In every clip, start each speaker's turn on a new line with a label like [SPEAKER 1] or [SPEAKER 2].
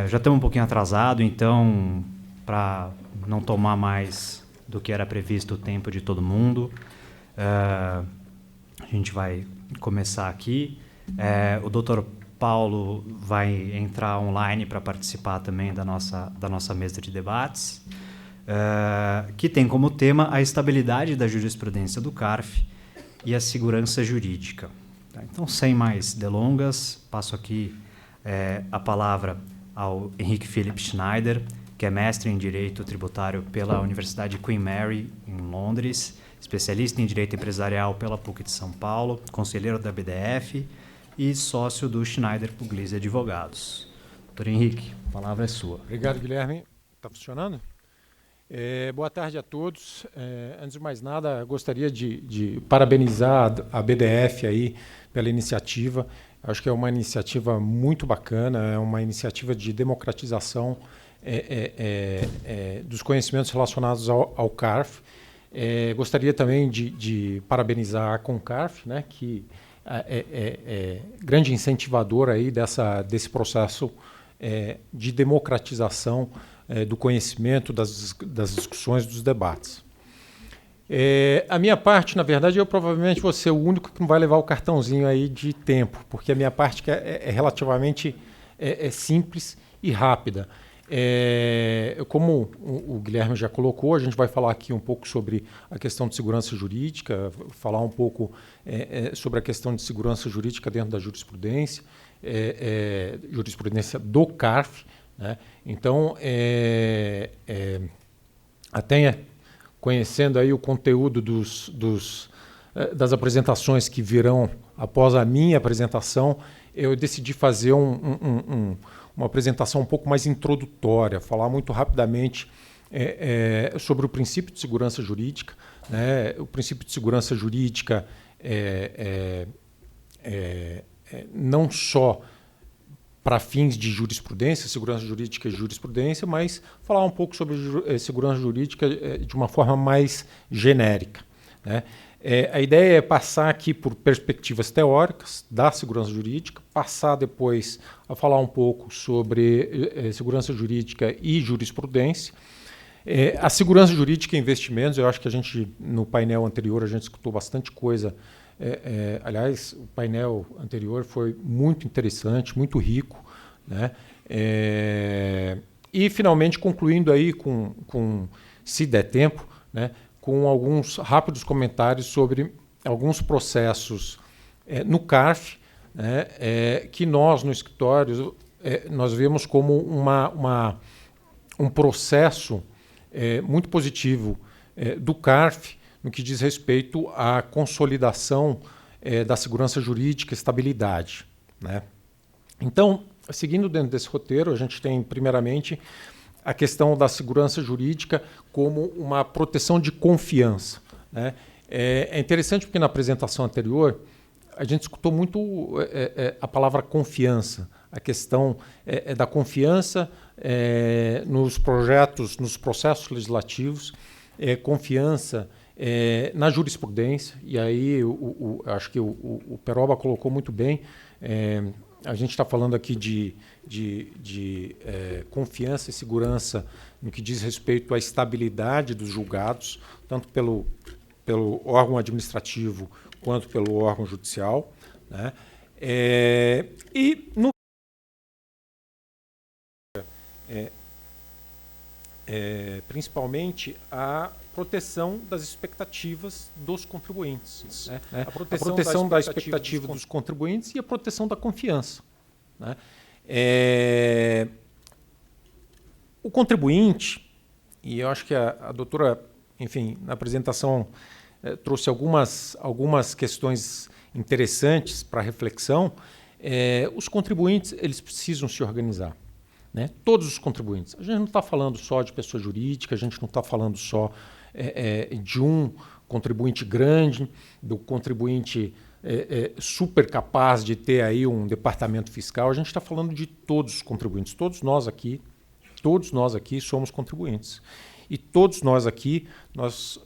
[SPEAKER 1] Já estamos um pouquinho atrasado, então, para não tomar mais do que era previsto o tempo de todo mundo, a gente vai começar aqui. O Dr. Paulo vai entrar online para participar também da nossa mesa de debates, que tem como tema a estabilidade da jurisprudência do CARF e a segurança jurídica. Então, sem mais delongas, passo aqui a palavra ao Henrique Philip Schneider, que é mestre em Direito Tributário pela Universidade Queen Mary, em Londres, especialista em Direito Empresarial pela PUC de São Paulo, conselheiro da BDF e sócio do Schneider Puglisi Advogados. Doutor Henrique, a palavra é sua.
[SPEAKER 2] Obrigado, Guilherme. Está funcionando? Boa tarde a todos. Antes de mais nada, gostaria de parabenizar a BDF aí pela iniciativa. Acho que é uma iniciativa muito bacana, é uma iniciativa de democratização dos conhecimentos relacionados ao CARF. Gostaria também de parabenizar a CONCARF, né, que é grande incentivador aí desse processo de democratização do conhecimento, das discussões, dos debates. A minha parte, na verdade, eu provavelmente vou ser o único que não vai levar o cartãozinho aí de tempo, porque a minha parte é relativamente simples e rápida. Como o Guilherme já colocou, a gente vai falar aqui um pouco sobre a questão de segurança jurídica, falar um pouco sobre a questão de segurança jurídica dentro da jurisprudência, jurisprudência do CARF, né? Então, até conhecendo aí o conteúdo das apresentações que virão após a minha apresentação, eu decidi fazer uma apresentação um pouco mais introdutória, falar muito rapidamente sobre o princípio de segurança jurídica, né? O princípio de segurança jurídica não só para fins de jurisprudência, segurança jurídica e jurisprudência, mas falar um pouco sobre segurança jurídica de uma forma mais genérica, né? A ideia é passar aqui por perspectivas teóricas da segurança jurídica, passar depois a falar um pouco sobre segurança jurídica e jurisprudência. A segurança jurídica e investimentos, eu acho que no painel anterior, a gente escutou bastante coisa. Aliás, o painel anterior foi muito interessante, muito rico, né? E, finalmente, concluindo aí se der tempo, né, com alguns rápidos comentários sobre alguns processos no CARF, né, que nós, no escritório, nós vemos como um processo muito positivo do CARF, no que diz respeito à consolidação da segurança jurídica e estabilidade, né? Então, seguindo dentro desse roteiro, a gente tem, primeiramente, a questão da segurança jurídica como uma proteção de confiança, né? É interessante porque na apresentação anterior a gente escutou muito a palavra confiança, a questão da confiança nos projetos, nos processos legislativos, confiança na jurisprudência, e aí acho que o Peroba colocou muito bem. A gente está falando aqui de confiança e segurança no que diz respeito à estabilidade dos julgados, tanto pelo órgão administrativo quanto pelo órgão judicial, né? Principalmente a proteção das expectativas dos contribuintes, né? A proteção da expectativa dos contribuintes e a proteção da confiança, né? O contribuinte, e eu acho que a doutora, enfim, na apresentação trouxe algumas questões interessantes para reflexão. Os contribuintes, eles precisam se organizar, né? Todos os contribuintes. A gente não está falando só de pessoa jurídica, a gente não está falando só de um contribuinte grande, do contribuinte super capaz de ter aí um departamento fiscal. A gente está falando de todos os contribuintes. Todos nós aqui somos contribuintes. E todos nós aqui nós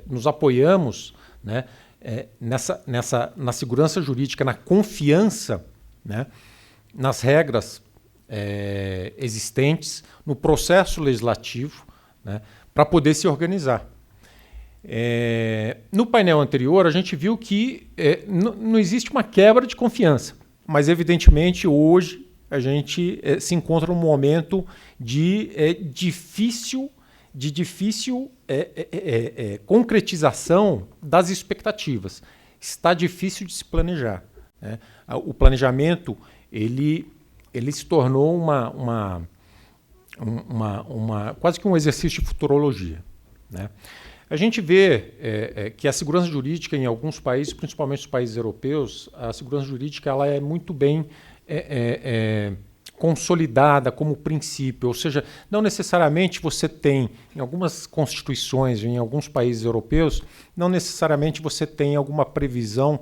[SPEAKER 2] nos apoiamos, né, na segurança jurídica, na confiança, né, nas regras existentes no processo legislativo, né, para poder se organizar. No painel anterior, a gente viu que não existe uma quebra de confiança, mas, evidentemente, hoje a gente se encontra num momento de difícil concretização das expectativas. Está difícil de se planejar, né? O planejamento ele se tornou quase que um exercício de futurologia, né? A gente vê que a segurança jurídica em alguns países, principalmente os países europeus, a segurança jurídica ela é muito bem consolidada como princípio, ou seja, não necessariamente você tem, em algumas constituições, em alguns países europeus, não necessariamente você tem alguma previsão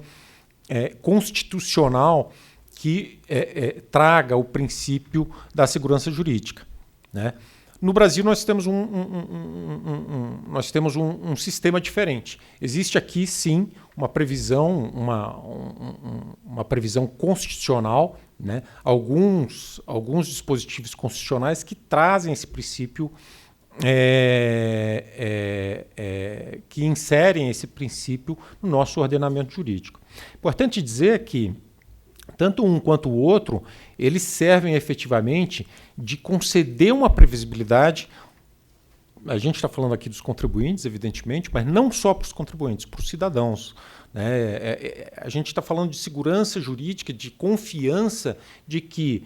[SPEAKER 2] constitucional que traga o princípio da segurança jurídica, né? No Brasil, nós temos um sistema diferente. Existe aqui, sim, uma previsão, uma previsão constitucional, né? Alguns dispositivos constitucionais que trazem esse princípio, que inserem esse princípio no nosso ordenamento jurídico. Importante dizer que tanto um quanto o outro, eles servem efetivamente de conceder uma previsibilidade. A gente está falando aqui dos contribuintes, evidentemente, mas não só para os contribuintes, para os cidadãos, né? A gente está falando de segurança jurídica, de confiança de que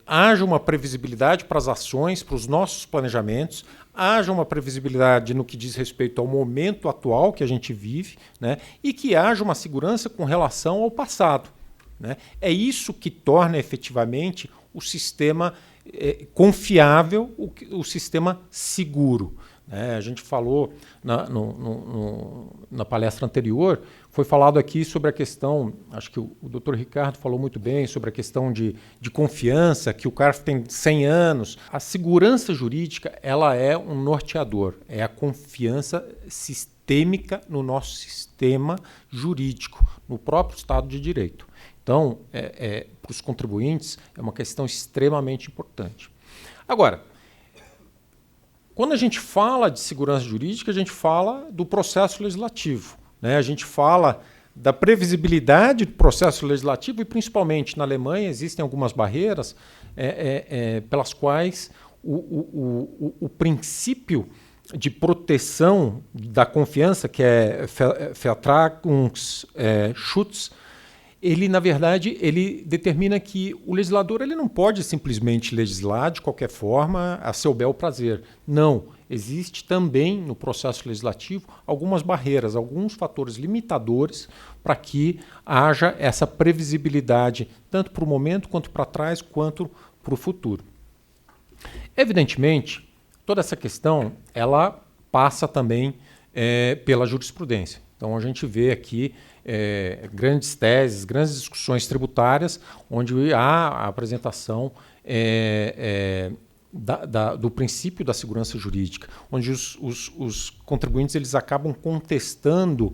[SPEAKER 2] haja uma previsibilidade para as ações, para os nossos planejamentos, haja uma previsibilidade no que diz respeito ao momento atual que a gente vive, né? E que haja uma segurança com relação ao passado, né? É isso que torna efetivamente o sistema confiável, o sistema seguro, né? A gente falou na palestra anterior, foi falado aqui sobre a questão, acho que o Dr. Ricardo falou muito bem sobre a questão de confiança, que o CARF tem 100 anos. A segurança jurídica ela é um norteador, é a confiança sistêmica no nosso sistema jurídico, no próprio Estado de Direito. Então, para os contribuintes, é uma questão extremamente importante. Agora, quando a gente fala de segurança jurídica, a gente fala do processo legislativo, né? A gente fala da previsibilidade do processo legislativo e, principalmente, na Alemanha, existem algumas barreiras pelas quais o princípio de proteção da confiança, que é Vertrauensschutz, ele, na verdade, ele determina que o legislador ele não pode simplesmente legislar de qualquer forma a seu bel prazer. Não. Existe também no processo legislativo algumas barreiras, alguns fatores limitadores para que haja essa previsibilidade, tanto para o momento, quanto para trás, quanto para o futuro. Evidentemente, toda essa questão ela passa também pela jurisprudência. Então, a gente vê aqui grandes teses, grandes discussões tributárias, onde há a apresentação do princípio da segurança jurídica, onde os contribuintes eles acabam contestando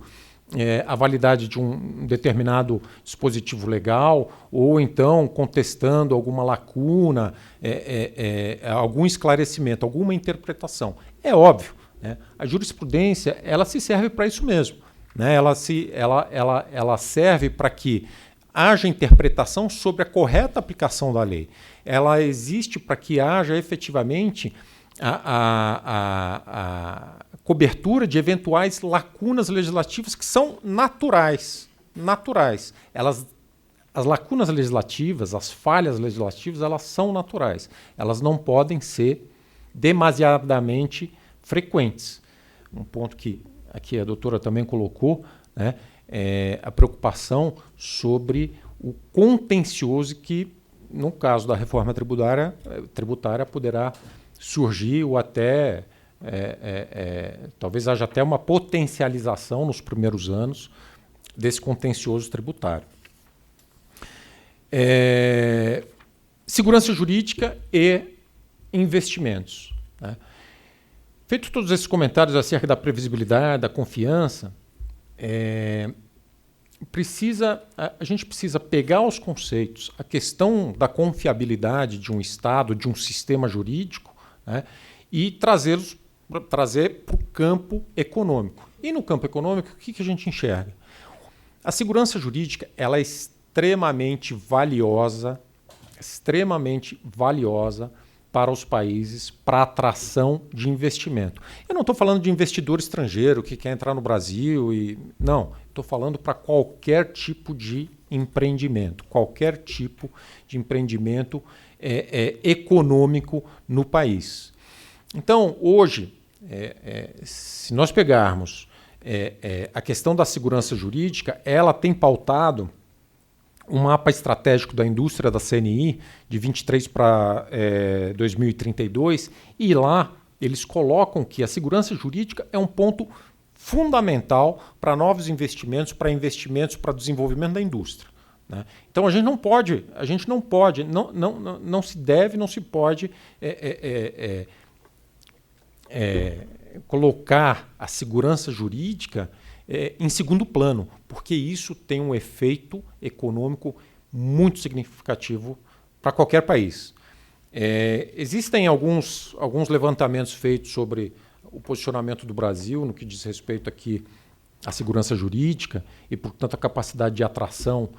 [SPEAKER 2] a validade de um determinado dispositivo legal, ou então contestando alguma lacuna, algum esclarecimento, alguma interpretação. É óbvio, né? A jurisprudência ela se serve para isso mesmo, né? Ela serve para que haja interpretação sobre a correta aplicação da lei. Ela existe para que haja efetivamente a cobertura de eventuais lacunas legislativas que são naturais. As lacunas legislativas, as falhas legislativas, elas são naturais. Elas não podem ser demasiadamente frequentes. Um ponto que aqui a doutora também colocou, né, é a preocupação sobre o contencioso que, no caso da reforma tributária poderá surgir ou até, talvez haja até uma potencialização nos primeiros anos desse contencioso tributário. Segurança jurídica e investimentos, né? Feito todos esses comentários acerca da previsibilidade, da confiança, a gente precisa pegar os conceitos, a questão da confiabilidade de um Estado, de um sistema jurídico, né, e trazer para o campo econômico. E no campo econômico, o que a gente enxerga? A segurança jurídica ela é extremamente valiosa para os países, para a atração de investimento. Eu não estou falando de investidor estrangeiro que quer entrar no Brasil. Não, estou falando para qualquer tipo de empreendimento, econômico no país. Então, hoje, se nós pegarmos a questão da segurança jurídica, ela tem pautado um mapa estratégico da indústria da CNI de 23 para 2032, e lá eles colocam que a segurança jurídica é um ponto fundamental para novos investimentos, para desenvolvimento da indústria, né? Então a gente não pode, não se deve, não se pode colocar a segurança jurídica em segundo plano, porque isso tem um efeito econômico muito significativo para qualquer país. Existem alguns levantamentos feitos sobre o posicionamento do Brasil no que diz respeito aqui à segurança jurídica e, portanto, a capacidade de atração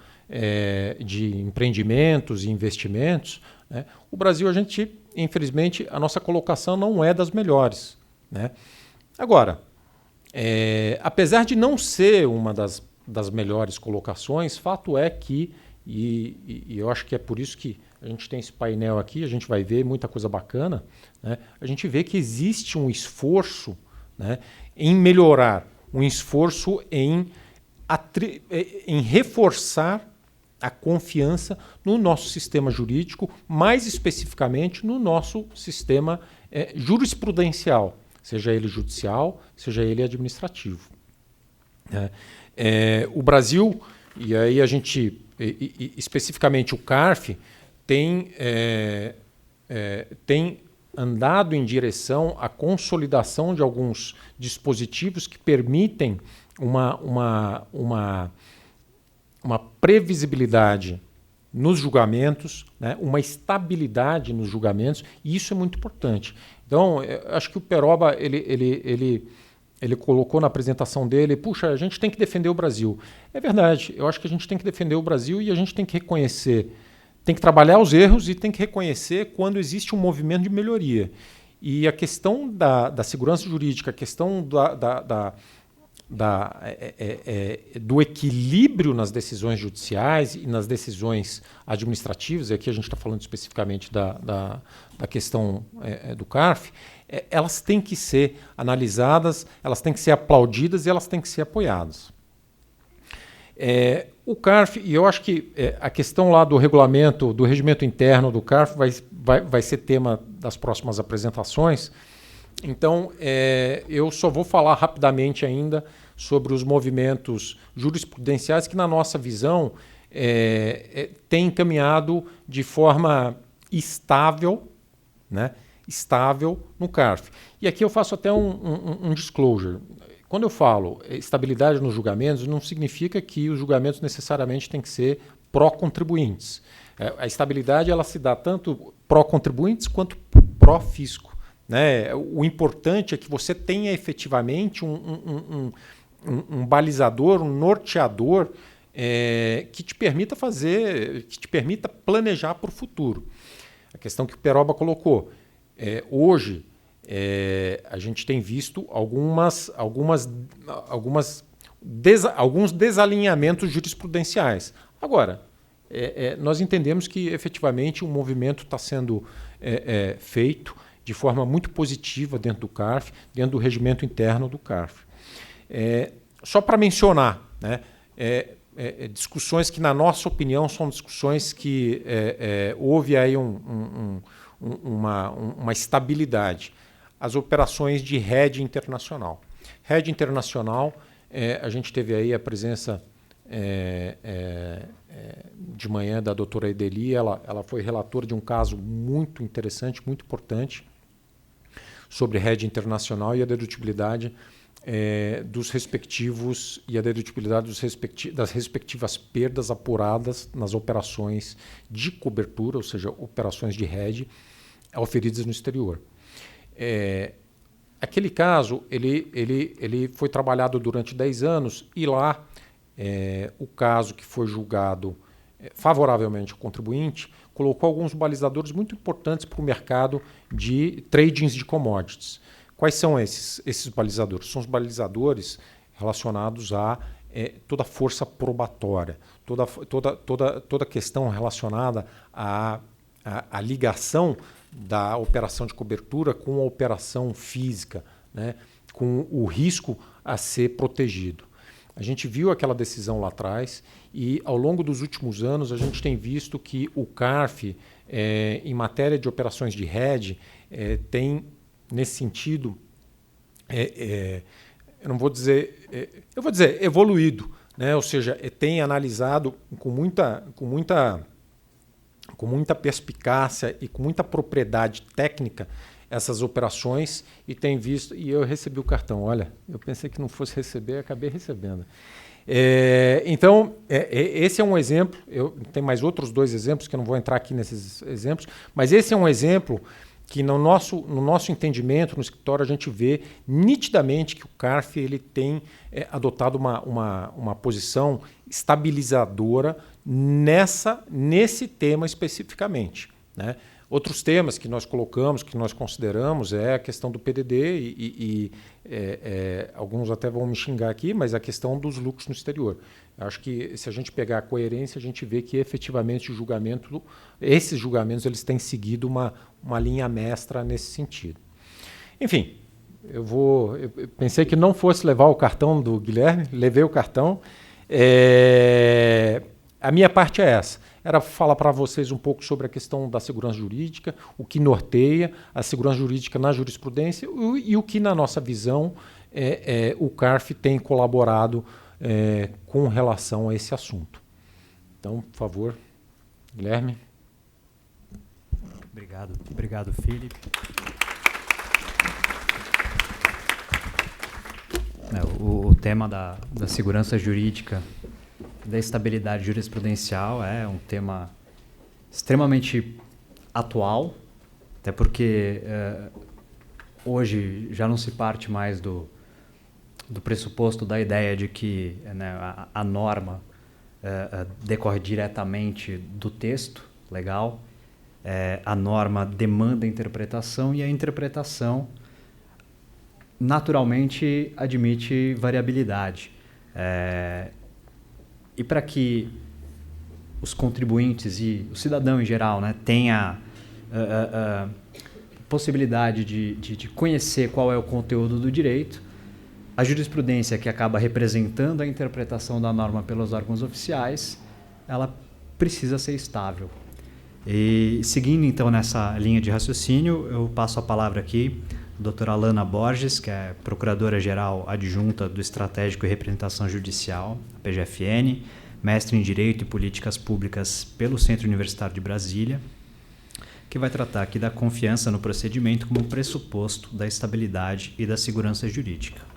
[SPEAKER 2] de empreendimentos e investimentos, né? O Brasil, infelizmente, a nossa colocação não é das melhores, né? Agora, apesar de não ser uma das melhores colocações, fato é que, e eu acho que é por isso que a gente tem esse painel aqui, a gente vai ver muita coisa bacana, né? A gente vê que existe um esforço, né, em melhorar, um esforço em reforçar a confiança no nosso sistema jurídico, mais especificamente no nosso sistema jurisprudencial, seja ele judicial, seja ele administrativo. O Brasil, e aí a gente, especificamente o CARF, tem andado em direção à consolidação de alguns dispositivos que permitem uma previsibilidade nos julgamentos, né, uma estabilidade nos julgamentos, e isso é muito importante. Então, acho que o Peroba ele colocou na apresentação dele, puxa, a gente tem que defender o Brasil. É verdade, eu acho que a gente tem que defender o Brasil e a gente tem que reconhecer, tem que trabalhar os erros e tem que reconhecer quando existe um movimento de melhoria. E a questão da segurança jurídica, a questão do equilíbrio nas decisões judiciais e nas decisões administrativas, e aqui a gente está falando especificamente da questão do CARF, elas têm que ser analisadas, elas têm que ser aplaudidas e elas têm que ser apoiadas. O CARF, e eu acho que a questão lá do regulamento, do regimento interno do CARF vai ser tema das próximas apresentações. Então, eu só vou falar rapidamente ainda sobre os movimentos jurisprudenciais que, na nossa visão, têm caminhado de forma estável, né? Estável no CARF. E aqui eu faço até um disclosure. Quando eu falo estabilidade nos julgamentos, não significa que os julgamentos necessariamente têm que ser pró-contribuintes. A estabilidade ela se dá tanto pró-contribuintes quanto pró-fisco, né? O importante é que você tenha efetivamente um balizador, um norteador que te permita planejar para o futuro. A questão que o Peroba colocou. Hoje, a gente tem visto alguns desalinhamentos jurisprudenciais. Agora, nós entendemos que efetivamente um movimento está sendo feito de forma muito positiva dentro do CARF, dentro do regimento interno do CARF. Só para mencionar, né, discussões que, na nossa opinião, são discussões que houve aí uma estabilidade. As operações de rede internacional. Rede internacional, a gente teve aí a presença de manhã da doutora Edeli, ela foi relatora de um caso muito interessante, muito importante, sobre rede internacional e a dedutibilidade dos respectivos e a dedutibilidade das respectivas perdas apuradas nas operações de cobertura, ou seja, operações de hedge, auferidas no exterior. Aquele caso ele foi trabalhado durante 10 anos e lá o caso que foi julgado favoravelmente ao contribuinte colocou alguns balizadores muito importantes para o mercado de tradings de commodities. Quais são esses balizadores? São os balizadores relacionados a toda a força probatória, toda a questão relacionada à ligação da operação de cobertura com a operação física, né, com o risco a ser protegido. A gente viu aquela decisão lá atrás e, ao longo dos últimos anos, a gente tem visto que o CARF, em matéria de operações de hedge, tem, nesse sentido, eu vou dizer evoluído, né? Ou seja, tem analisado com muita perspicácia e com muita propriedade técnica essas operações e tem visto, e eu recebi o cartão, olha, eu pensei que não fosse receber, acabei recebendo. Então, esse é um exemplo, tem mais outros 2 exemplos, que eu não vou entrar aqui nesses exemplos, mas esse é um exemplo que no nosso entendimento, no escritório, a gente vê nitidamente que o CARF ele tem adotado uma posição estabilizadora nesse tema especificamente, né? Outros temas que nós colocamos, que nós consideramos, é a questão do PDD alguns até vão me xingar aqui, mas a questão dos lucros no exterior. Acho que se a gente pegar a coerência, a gente vê que efetivamente esses julgamentos eles têm seguido uma linha mestra nesse sentido. Enfim, eu pensei que não fosse levar o cartão do Guilherme, levei o cartão. A minha parte é essa. Era falar para vocês um pouco sobre a questão da segurança jurídica, o que norteia a segurança jurídica na jurisprudência e o que, na nossa visão, o CARF tem colaborado com relação a esse assunto. Então, por favor, Guilherme.
[SPEAKER 1] Obrigado, Felipe. O tema da segurança jurídica, da estabilidade jurisprudencial é um tema extremamente atual, até porque hoje já não se parte mais do pressuposto da ideia de que, né, a norma decorre diretamente do texto legal, a norma demanda interpretação e a interpretação naturalmente admite variabilidade. E para que os contribuintes e o cidadão em geral, né, tenha a possibilidade de conhecer qual é o conteúdo do direito, a jurisprudência que acaba representando a interpretação da norma pelos órgãos oficiais, ela precisa ser estável. E seguindo então nessa linha de raciocínio, eu passo a palavra aqui à doutora Alana Borges, que é Procuradora-Geral Adjunta do Estratégico e Representação Judicial, PGFN, mestre em Direito e Políticas Públicas pelo Centro Universitário de Brasília, que vai tratar aqui da confiança no procedimento como pressuposto da estabilidade e da segurança jurídica.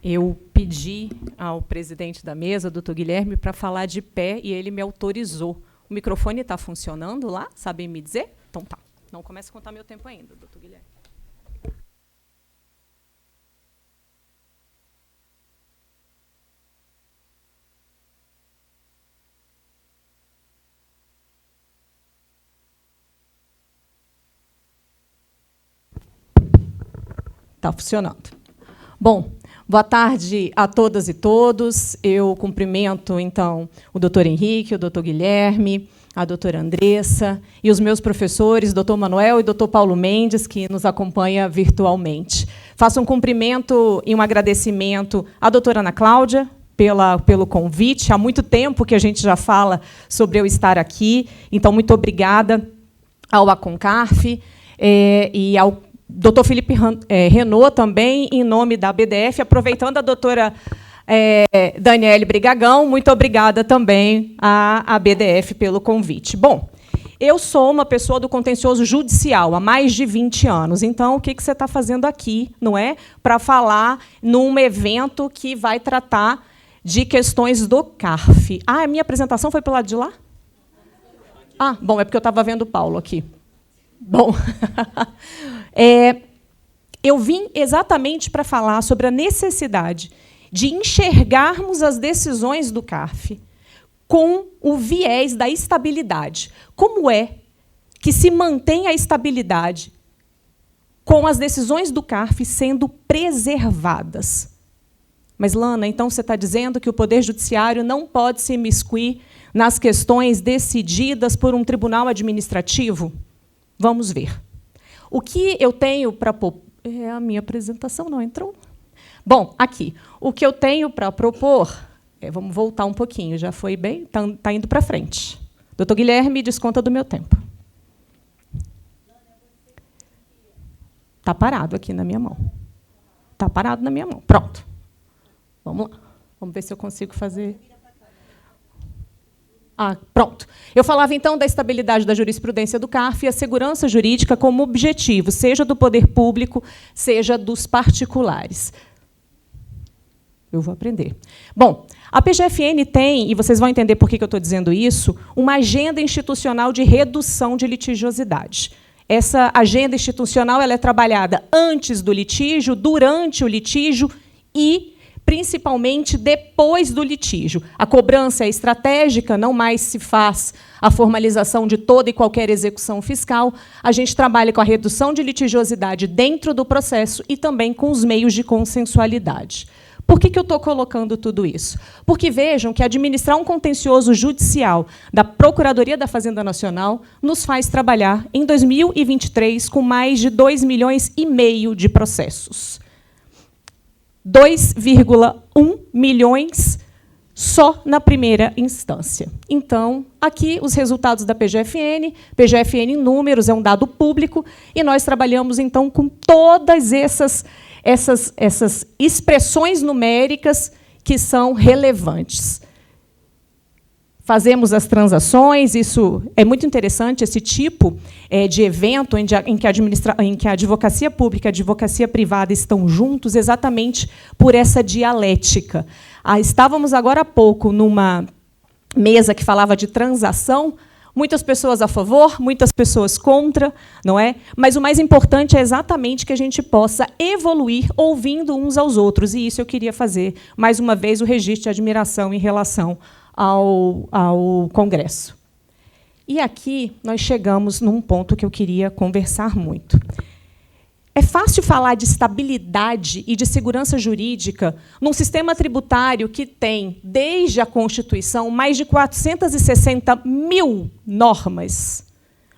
[SPEAKER 3] Eu pedi ao presidente da mesa, doutor Guilherme, para falar de pé e ele me autorizou. O microfone está funcionando lá? Sabem me dizer? Então tá. Não comece a contar meu tempo ainda, doutor Guilherme. Está funcionando. Bom, boa tarde a todas e todos. Eu cumprimento, então, o doutor Henrique, o doutor Guilherme, a doutora Andressa e os meus professores, doutor Manuel e doutor Paulo Mendes, que nos acompanha virtualmente. Faço um cumprimento e um agradecimento à doutora Ana Cláudia pelo convite. Há muito tempo que a gente já fala sobre eu estar aqui, então, muito obrigada ao ACONCARF e ao doutor Felipe Renault, também, em nome da BDF, aproveitando a doutora Daniele Brigagão, muito obrigada também à BDF pelo convite. Bom, Eu sou uma pessoa do contencioso judicial há mais de 20 anos. Então, o que você está fazendo aqui, não é? Para falar num evento que vai tratar de questões do CARF. Ah, a minha apresentação foi pelo lado de lá? Ah, bom, é porque eu estava vendo o Paulo aqui. Bom, eu vim exatamente para falar sobre a necessidade de enxergarmos as decisões do CARF com o viés da estabilidade. Como é que se mantém a estabilidade com as decisões do CARF sendo preservadas? Mas, Lana, então você está dizendo que o Poder Judiciário não pode se imiscuir nas questões decididas por um tribunal administrativo? Vamos ver. O que eu tenho para... A minha apresentação não entrou? Bom, aqui. O que eu tenho para propor... vamos voltar um pouquinho, já foi bem? Está indo para frente. Doutor Guilherme, desconta do meu tempo. Está parado aqui na minha mão. Está parado na minha mão. Pronto. Vamos lá. Vamos ver se eu consigo fazer... pronto. Eu falava, então, da estabilidade da jurisprudência do CARF e a segurança jurídica como objetivo, seja do poder público, seja dos particulares. Eu vou aprender. Bom, a PGFN tem, e vocês vão entender por que eu estou dizendo isso, uma agenda institucional de redução de litigiosidade. Essa agenda institucional ela é trabalhada antes do litígio, durante o litígio e, principalmente, depois do litígio. A cobrança é estratégica, não mais se faz a formalização de toda e qualquer execução fiscal. A gente trabalha com a redução de litigiosidade dentro do processo e também com os meios de consensualidade. Por que eu estou colocando tudo isso? Porque vejam que administrar um contencioso judicial da Procuradoria da Fazenda Nacional nos faz trabalhar, em 2023, com mais de 2,5 milhões de processos. 2,1 milhões só na primeira instância. Então, aqui os resultados da PGFN. PGFN em números é um dado público, e nós trabalhamos, então, com todas essas expressões numéricas que são relevantes. Fazemos as transações, isso é muito interessante, esse tipo de evento em que a advocacia pública e a advocacia privada estão juntos exatamente por essa dialética. Estávamos agora há pouco numa mesa que falava de transação, muitas pessoas a favor, muitas pessoas contra, não é? Mas o mais importante é exatamente que a gente possa evoluir ouvindo uns aos outros, e isso eu queria fazer, mais uma vez, o registro de admiração em relação ao Congresso. E aqui nós chegamos num ponto que eu queria conversar muito. É fácil falar de estabilidade e de segurança jurídica num sistema tributário que tem, desde a Constituição, mais de 460 mil normas.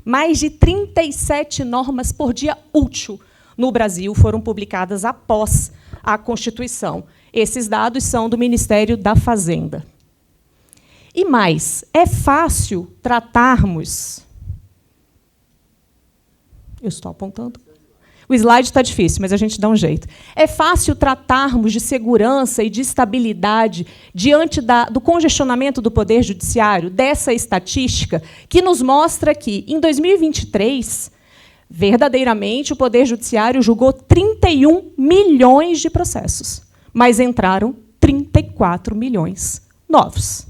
[SPEAKER 3] Mais de 37 normas por dia útil no Brasil foram publicadas após a Constituição. Esses dados são do Ministério da Fazenda. E mais, é fácil tratarmos... Eu estou apontando... O slide está difícil, mas a gente dá um jeito. É fácil tratarmos de segurança e de estabilidade diante do congestionamento do Poder Judiciário, dessa estatística, que nos mostra que, em 2023, verdadeiramente, o Poder Judiciário julgou 31 milhões de processos, mas entraram 34 milhões novos.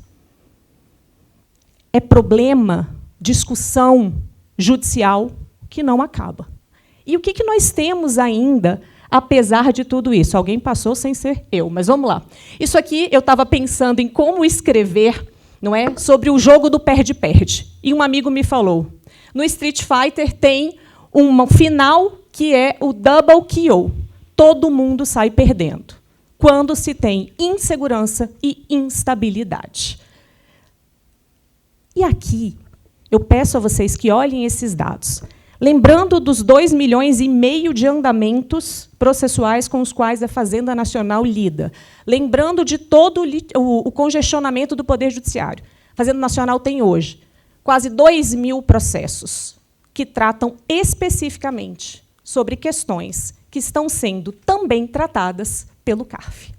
[SPEAKER 3] É problema, discussão judicial que não acaba. E o que nós temos ainda, apesar de tudo isso? Alguém passou sem ser eu, mas vamos lá. Isso aqui eu estava pensando em como escrever, não é, sobre o jogo do perde-perde. E um amigo me falou, no Street Fighter tem um final que é o double KO. Todo mundo sai perdendo, quando se tem insegurança e instabilidade. E aqui, eu peço a vocês que olhem esses dados. Lembrando dos 2,5 milhões de andamentos processuais com os quais a Fazenda Nacional lida. Lembrando de todo o congestionamento do Poder Judiciário. A Fazenda Nacional tem hoje quase 2.000 processos que tratam especificamente sobre questões que estão sendo também tratadas pelo CARF.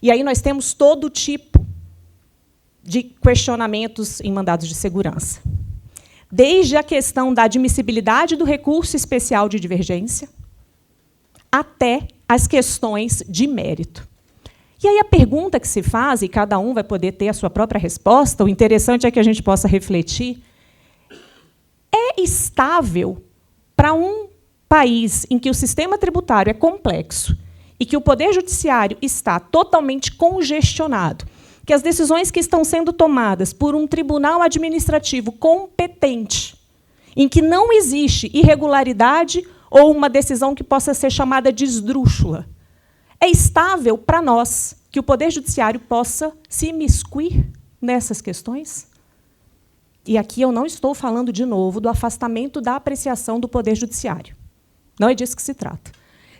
[SPEAKER 3] E aí nós temos todo tipo de questionamentos em mandados de segurança. desde a questão da admissibilidade do recurso especial de divergência até as questões de mérito. E aí a pergunta que se faz, e cada um vai poder ter a sua própria resposta, o interessante é que a gente possa refletir, é estável para um país em que o sistema tributário é complexo e que o Poder Judiciário está totalmente congestionado, que as decisões que estão sendo tomadas por um tribunal administrativo competente, em que não existe irregularidade ou uma decisão que possa ser chamada de esdrúxula, é estável para nós que o Poder Judiciário possa se imiscuir nessas questões? E aqui eu não estou falando, de novo, do afastamento da apreciação do Poder Judiciário. Não é disso que se trata.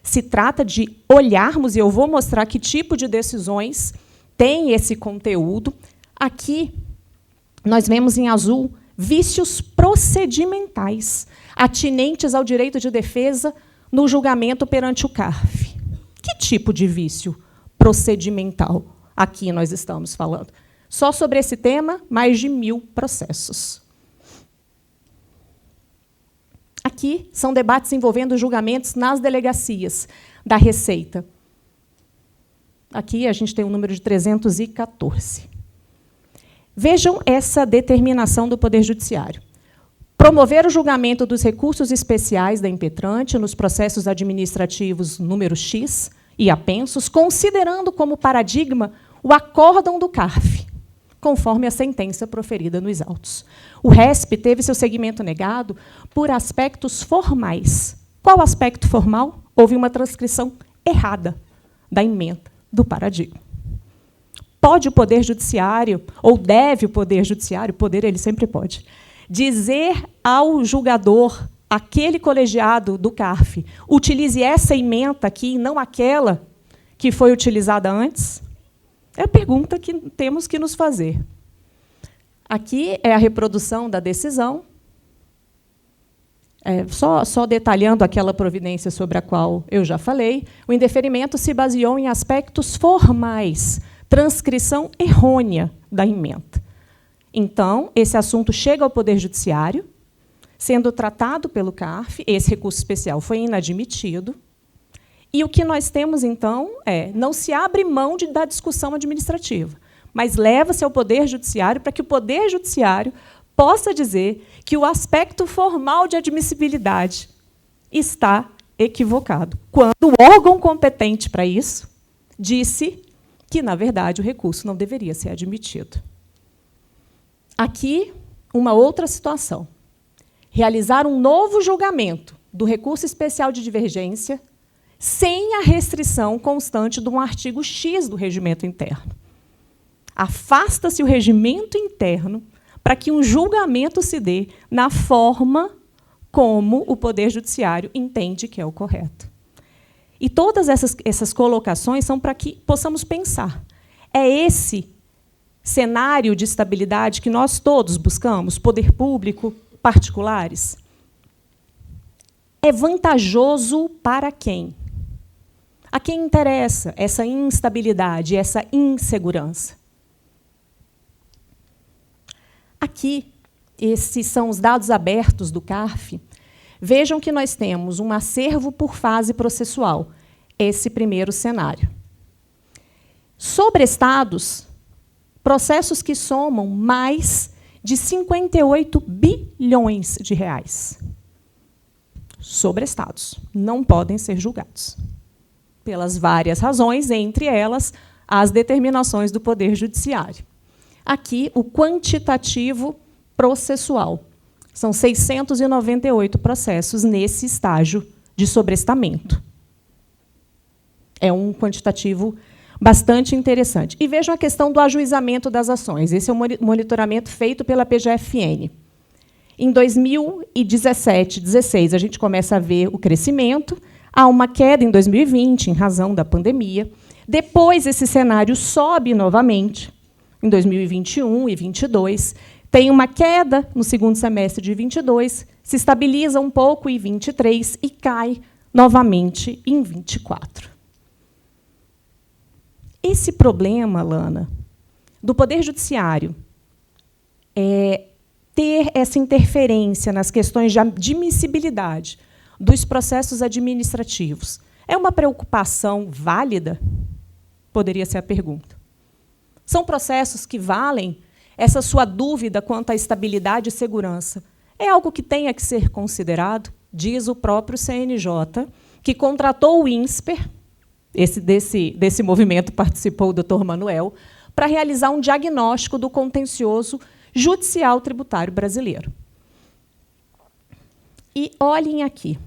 [SPEAKER 3] Se trata de olharmos, e eu vou mostrar que tipo de decisões tem esse conteúdo. Aqui, nós vemos em azul vícios procedimentais atinentes ao direito de defesa no julgamento perante o CARF. Que tipo de vício procedimental aqui nós estamos falando? Só sobre esse tema, mais de 1000 processos. Aqui são debates envolvendo julgamentos nas delegacias da Receita. Aqui a gente tem um número de 314. Vejam essa determinação do Poder Judiciário. Promover o julgamento dos recursos especiais da impetrante nos processos administrativos número X e apensos, considerando como paradigma o acórdão do CARF, conforme a sentença proferida nos autos. O RESP teve seu segmento negado por aspectos formais. Qual aspecto formal? Houve uma transcrição errada da emenda do paradigma. Pode o Poder Judiciário, ou deve o Poder Judiciário, poder ele sempre pode, dizer ao julgador, aquele colegiado do CARF, utilize essa ementa aqui e não aquela que foi utilizada antes? É a pergunta que temos que nos fazer. Aqui é a reprodução da decisão. Só detalhando aquela providência sobre a qual eu já falei, o indeferimento se baseou em aspectos formais, transcrição errônea da ementa. Então, esse assunto chega ao Poder Judiciário, sendo tratado pelo CARF, esse recurso especial foi inadmitido, e o que nós temos, então, não se abre mão da discussão administrativa, mas leva-se ao Poder Judiciário para que o Poder Judiciário possa dizer que o aspecto formal de admissibilidade está equivocado, quando o órgão competente para isso disse que, na verdade, o recurso não deveria ser admitido. Aqui, uma outra situação. Realizar um novo julgamento do recurso especial de divergência sem a restrição constante de um artigo X do regimento interno. Afasta-se o regimento interno para que um julgamento se dê na forma como o Poder Judiciário entende que é o correto. E todas essas colocações são para que possamos pensar. É esse cenário de estabilidade que nós todos buscamos, poder público, particulares? É vantajoso para quem? A quem interessa essa instabilidade, essa insegurança? Aqui, esses são os dados abertos do CARF. Vejam que nós temos um acervo por fase processual, esse primeiro cenário. Sobre estados, processos que somam mais de 58 bilhões de reais. Sobre estados, não podem ser julgados, pelas várias razões, entre elas as determinações do Poder Judiciário. Aqui, o quantitativo processual. São 698 processos nesse estágio de sobrestamento. É um quantitativo bastante interessante. E vejam a questão do ajuizamento das ações. Esse é um monitoramento feito pela PGFN. Em 2017, 2016, a gente começa a ver o crescimento. Há uma queda em 2020, em razão da pandemia. Depois, esse cenário sobe novamente, em 2021 e 2022. Tem uma queda no segundo semestre de 22, se estabiliza um pouco em 23 e cai novamente em 24. Esse problema, Lana, do Poder Judiciário ter essa interferência nas questões de admissibilidade dos processos administrativos é uma preocupação válida? Poderia ser a pergunta. São processos que valem? Essa sua dúvida quanto à estabilidade e segurança é algo que tenha que ser considerado? Diz o próprio CNJ, que contratou o INSPER, desse movimento participou o Dr. Manuel, para realizar um diagnóstico do contencioso judicial tributário brasileiro. E olhem aqui,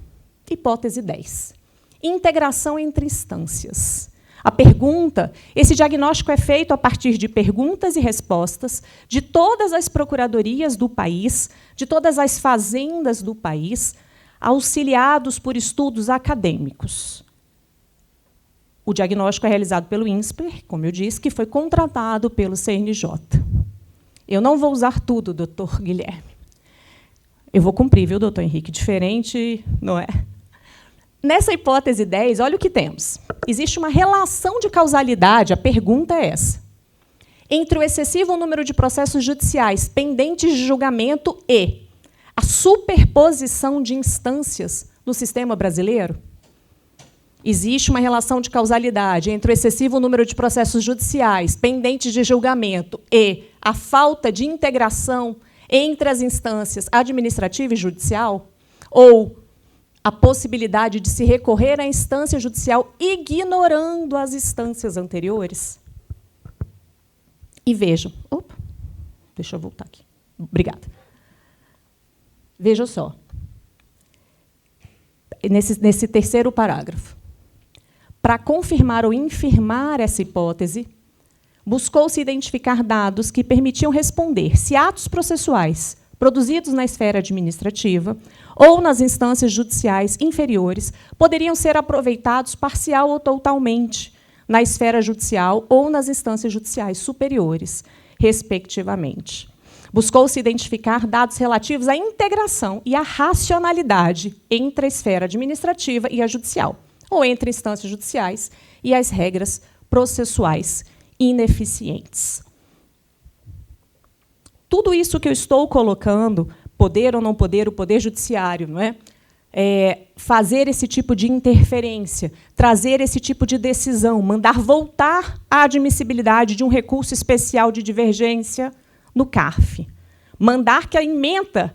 [SPEAKER 3] hipótese 10. Integração entre instâncias. A pergunta, esse diagnóstico é feito a partir de perguntas e respostas de todas as procuradorias do país, de todas as fazendas do país, auxiliados por estudos acadêmicos. O diagnóstico é realizado pelo INSPER, como eu disse, que foi contratado pelo CNJ. Eu não vou usar tudo, doutor Guilherme. Eu vou cumprir, viu, doutor Henrique? Diferente, não é? Nessa hipótese 10, olha o que temos. Existe uma relação de causalidade, a pergunta é essa, entre o excessivo número de processos judiciais pendentes de julgamento e a superposição de instâncias no sistema brasileiro? Existe uma relação de causalidade entre o excessivo número de processos judiciais pendentes de julgamento e a falta de integração entre as instâncias administrativa e judicial? Ou a possibilidade de se recorrer à instância judicial ignorando as instâncias anteriores? E vejam. Opa, deixa eu voltar aqui. Obrigada. Veja só. Nesse terceiro parágrafo. Para confirmar ou infirmar essa hipótese, buscou-se identificar dados que permitiam responder se atos processuais produzidos na esfera administrativa ou nas instâncias judiciais inferiores poderiam ser aproveitados parcial ou totalmente na esfera judicial ou nas instâncias judiciais superiores, respectivamente. Buscou-se identificar dados relativos à integração e à racionalidade entre a esfera administrativa e a judicial, ou entre instâncias judiciais e as regras processuais ineficientes. Tudo isso que eu estou colocando, poder ou não poder, o poder judiciário, não é? Fazer esse tipo de interferência, trazer esse tipo de decisão, mandar voltar a admissibilidade de um recurso especial de divergência no CARF, mandar que a ementa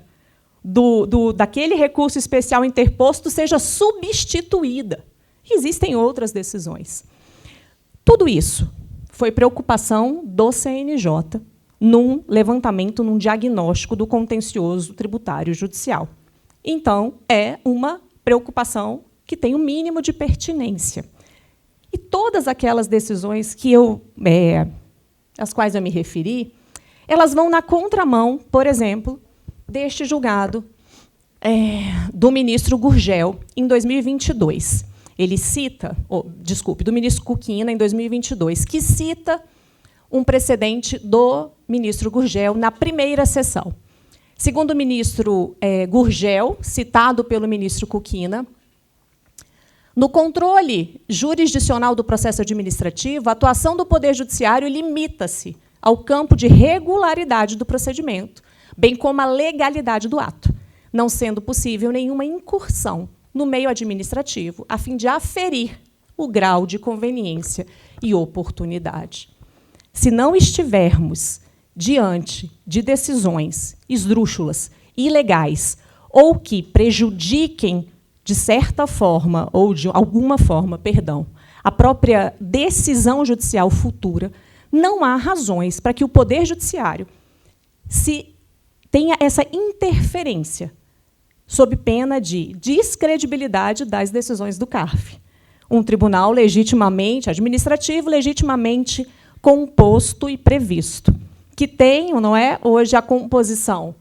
[SPEAKER 3] daquele recurso especial interposto seja substituída. Existem outras decisões. Tudo isso foi preocupação do CNJ num levantamento, num diagnóstico do contencioso tributário judicial. Então, é uma preocupação que tem um mínimo de pertinência. E todas aquelas decisões que às quais eu me referi, elas vão na contramão, por exemplo, deste julgado do ministro Gurgel, em 2022. Ele cita, do ministro Kukina, em 2022, que cita um precedente do ministro Gurgel na primeira sessão. Segundo o ministro Gurgel, citado pelo ministro Kukina, no controle jurisdicional do processo administrativo, a atuação do Poder Judiciário limita-se ao campo de regularidade do procedimento, bem como a legalidade do ato, não sendo possível nenhuma incursão no meio administrativo, a fim de aferir o grau de conveniência e oportunidade. Se não estivermos diante de decisões esdrúxulas, ilegais, ou que prejudiquem, de certa forma, ou de alguma forma, a própria decisão judicial futura, não há razões para que o Poder Judiciário tenha essa interferência, sob pena de descredibilidade das decisões do CARF. Um tribunal legitimamente, administrativo, legitimamente composto e previsto, que tem, não é, hoje a composição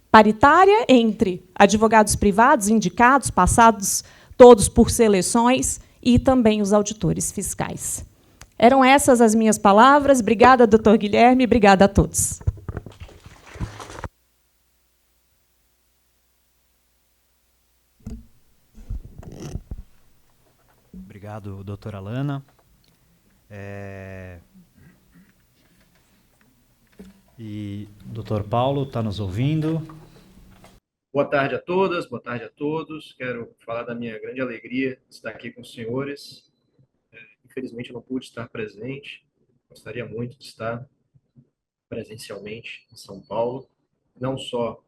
[SPEAKER 3] paritária entre advogados privados, indicados, passados todos por seleções, e também os auditores fiscais. Eram essas as minhas palavras. Obrigada, doutor Guilherme, obrigada a todos.
[SPEAKER 1] Obrigado, doutora Alana. E doutor Paulo, está nos ouvindo?
[SPEAKER 4] Boa tarde a todas, boa tarde a todos. Quero falar da minha grande alegria de estar aqui com os senhores. Infelizmente, eu não pude estar presente. Gostaria muito de estar presencialmente em São Paulo, não só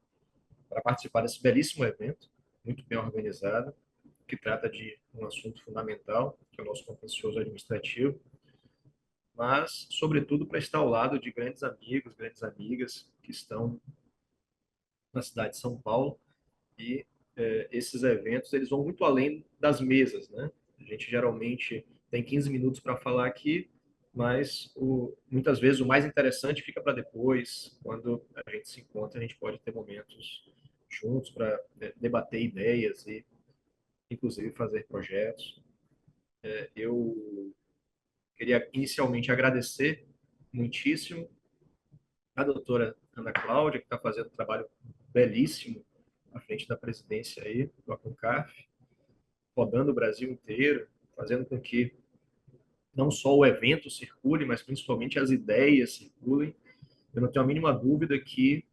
[SPEAKER 4] para participar desse belíssimo evento, muito bem organizado, que trata de um assunto fundamental, que é o nosso contencioso administrativo, mas, sobretudo, para estar ao lado de grandes amigos, grandes amigas que estão na cidade de São Paulo. E esses eventos eles vão muito além das mesas, né? A gente geralmente tem 15 minutos para falar aqui, mas muitas vezes o mais interessante fica para depois. Quando a gente se encontra, a gente pode ter momentos juntos para debater ideias e, inclusive, fazer projetos. Eu queria inicialmente agradecer muitíssimo a doutora Ana Cláudia, que está fazendo um trabalho belíssimo à frente da presidência aí do ACONCAF, rodando o Brasil inteiro, fazendo com que não só o evento circule, mas principalmente as ideias circulem. Eu não tenho a mínima dúvida que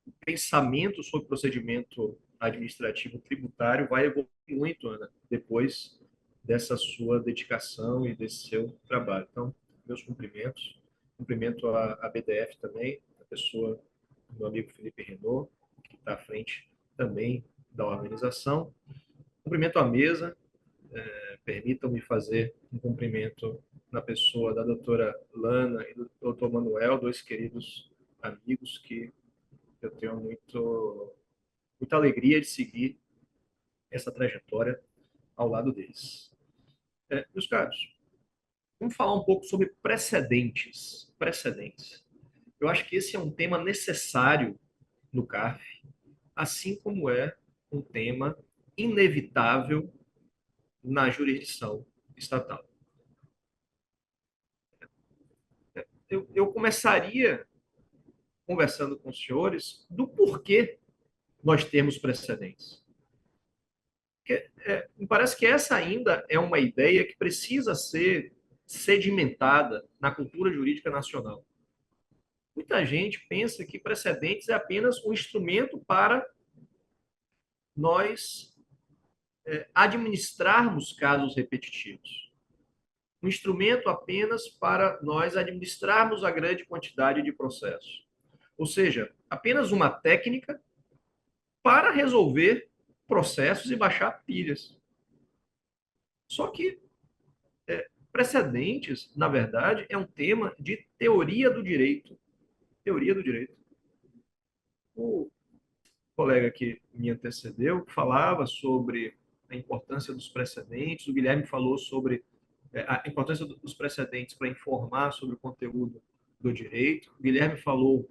[SPEAKER 4] o pensamento sobre o procedimento administrativo tributário vai evoluir muito, Ana, depois dessa sua dedicação e desse seu trabalho. Então, meus cumprimentos. Cumprimento a BDF também, a pessoa do meu amigo Felipe Renault, que está à frente também da organização. Cumprimento a mesa, permitam-me fazer um cumprimento na pessoa da doutora Lana e do doutor Manuel, dois queridos amigos que eu tenho muita alegria de seguir essa trajetória ao lado deles. Meus caros, vamos falar um pouco sobre precedentes. Precedentes. Eu acho que esse é um tema necessário no CARF, assim como é um tema inevitável na jurisdição estatal. Eu começaria conversando com os senhores do porquê nós temos precedentes. Me parece que essa ainda é uma ideia que precisa ser sedimentada na cultura jurídica nacional. Muita gente pensa que precedentes é apenas um instrumento para nós administrarmos casos repetitivos. Um instrumento apenas para nós administrarmos a grande quantidade de processos. Ou seja, apenas uma técnica para resolver processos e baixar pilhas. Só que precedentes, na verdade, é um tema de teoria do direito. Teoria do direito. O colega que me antecedeu falava sobre a importância dos precedentes, o Guilherme falou sobre a importância dos precedentes para informar sobre o conteúdo do direito. O Guilherme falou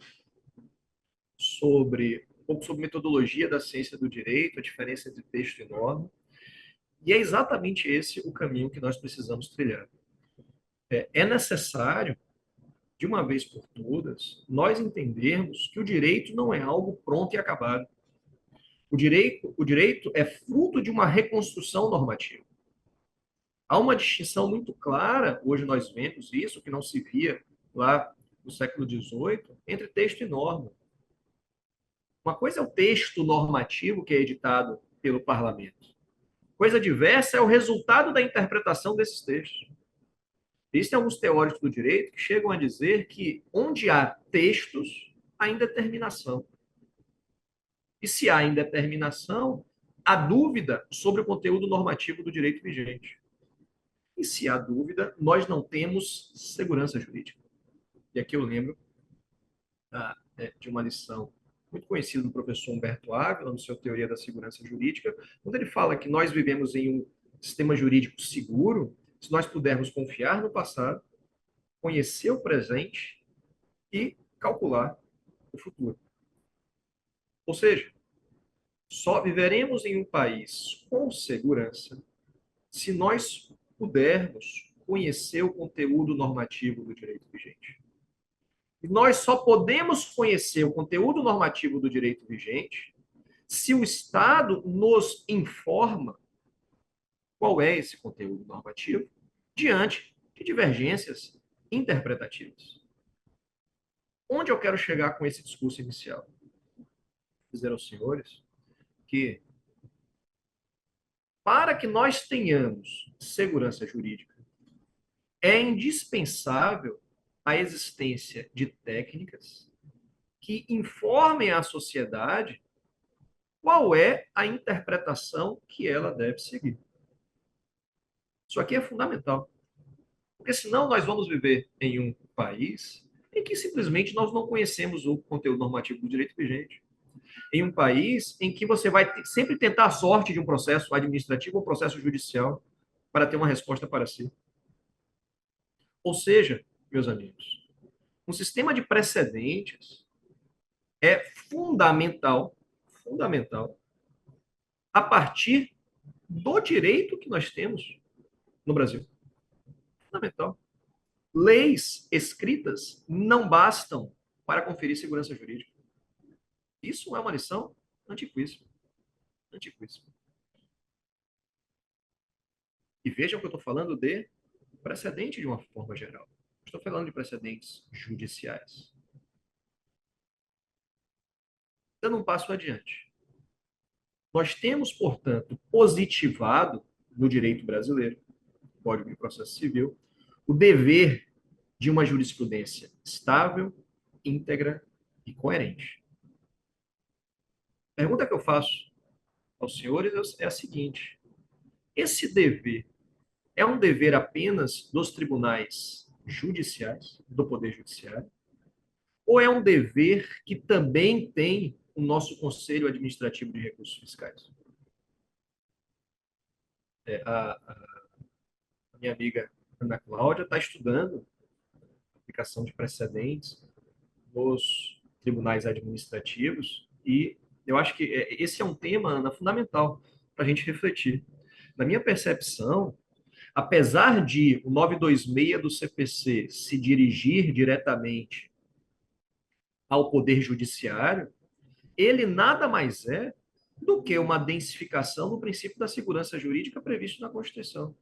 [SPEAKER 4] um pouco sobre metodologia da ciência do direito, a diferença entre texto e norma. E é exatamente esse o caminho que nós precisamos trilhar. É necessário, de uma vez por todas, nós entendermos que o direito não é algo pronto e acabado. O direito é fruto de uma reconstrução normativa. Há uma distinção muito clara, hoje nós vemos isso, que não se via lá no século XVIII, entre texto e norma. Uma coisa é o texto normativo que é editado pelo parlamento. Coisa diversa é o resultado da interpretação desses textos. Existem alguns teóricos do direito que chegam a dizer que onde há textos, há indeterminação. E se há indeterminação, há dúvida sobre o conteúdo normativo do direito vigente. E se há dúvida, nós não temos segurança jurídica. E aqui eu lembro de uma lição muito conhecida do professor Humberto Ávila, no seu Teoria da Segurança Jurídica, quando ele fala que nós vivemos em um sistema jurídico seguro se nós pudermos confiar no passado, conhecer o presente e calcular o futuro. Ou seja, só viveremos em um país com segurança se nós pudermos conhecer o conteúdo normativo do direito vigente. E nós só podemos conhecer o conteúdo normativo do direito vigente se o Estado nos informa qual é esse conteúdo normativo diante de divergências interpretativas. onde eu quero chegar com esse discurso inicial? Dizer aos senhores que, para que nós tenhamos segurança jurídica, é indispensável a existência de técnicas que informem à sociedade qual é a interpretação que ela deve seguir. Isso aqui é fundamental. Porque senão nós vamos viver em um país em que simplesmente nós não conhecemos o conteúdo normativo do direito vigente. Em um país em que você vai sempre tentar a sorte de um processo administrativo ou processo judicial para ter uma resposta para si. Ou seja, meus amigos, um sistema de precedentes é fundamental, a partir do direito que nós temos no Brasil. Fundamental. Leis escritas não bastam para conferir segurança jurídica. Isso é uma lição antiquíssima. Antiquíssima. E vejam que eu estou falando de precedente de uma forma geral. Estou falando de precedentes judiciais. Dando um passo adiante. Nós temos, portanto, positivado no direito brasileiro, Código de Processo Civil, o dever de uma jurisprudência estável, íntegra e coerente. A pergunta que eu faço aos senhores é a seguinte: esse dever é um dever apenas dos tribunais judiciais, do Poder Judiciário, ou é um dever que também tem o nosso Conselho Administrativo de Recursos Fiscais? A minha amiga Ana Cláudia está estudando a aplicação de precedentes nos tribunais administrativos e eu acho que esse é um tema, Ana, fundamental para a gente refletir. Na minha percepção, apesar de o 926 do CPC se dirigir diretamente ao Poder Judiciário, ele nada mais é do que uma densificação do princípio da segurança jurídica previsto na Constituição.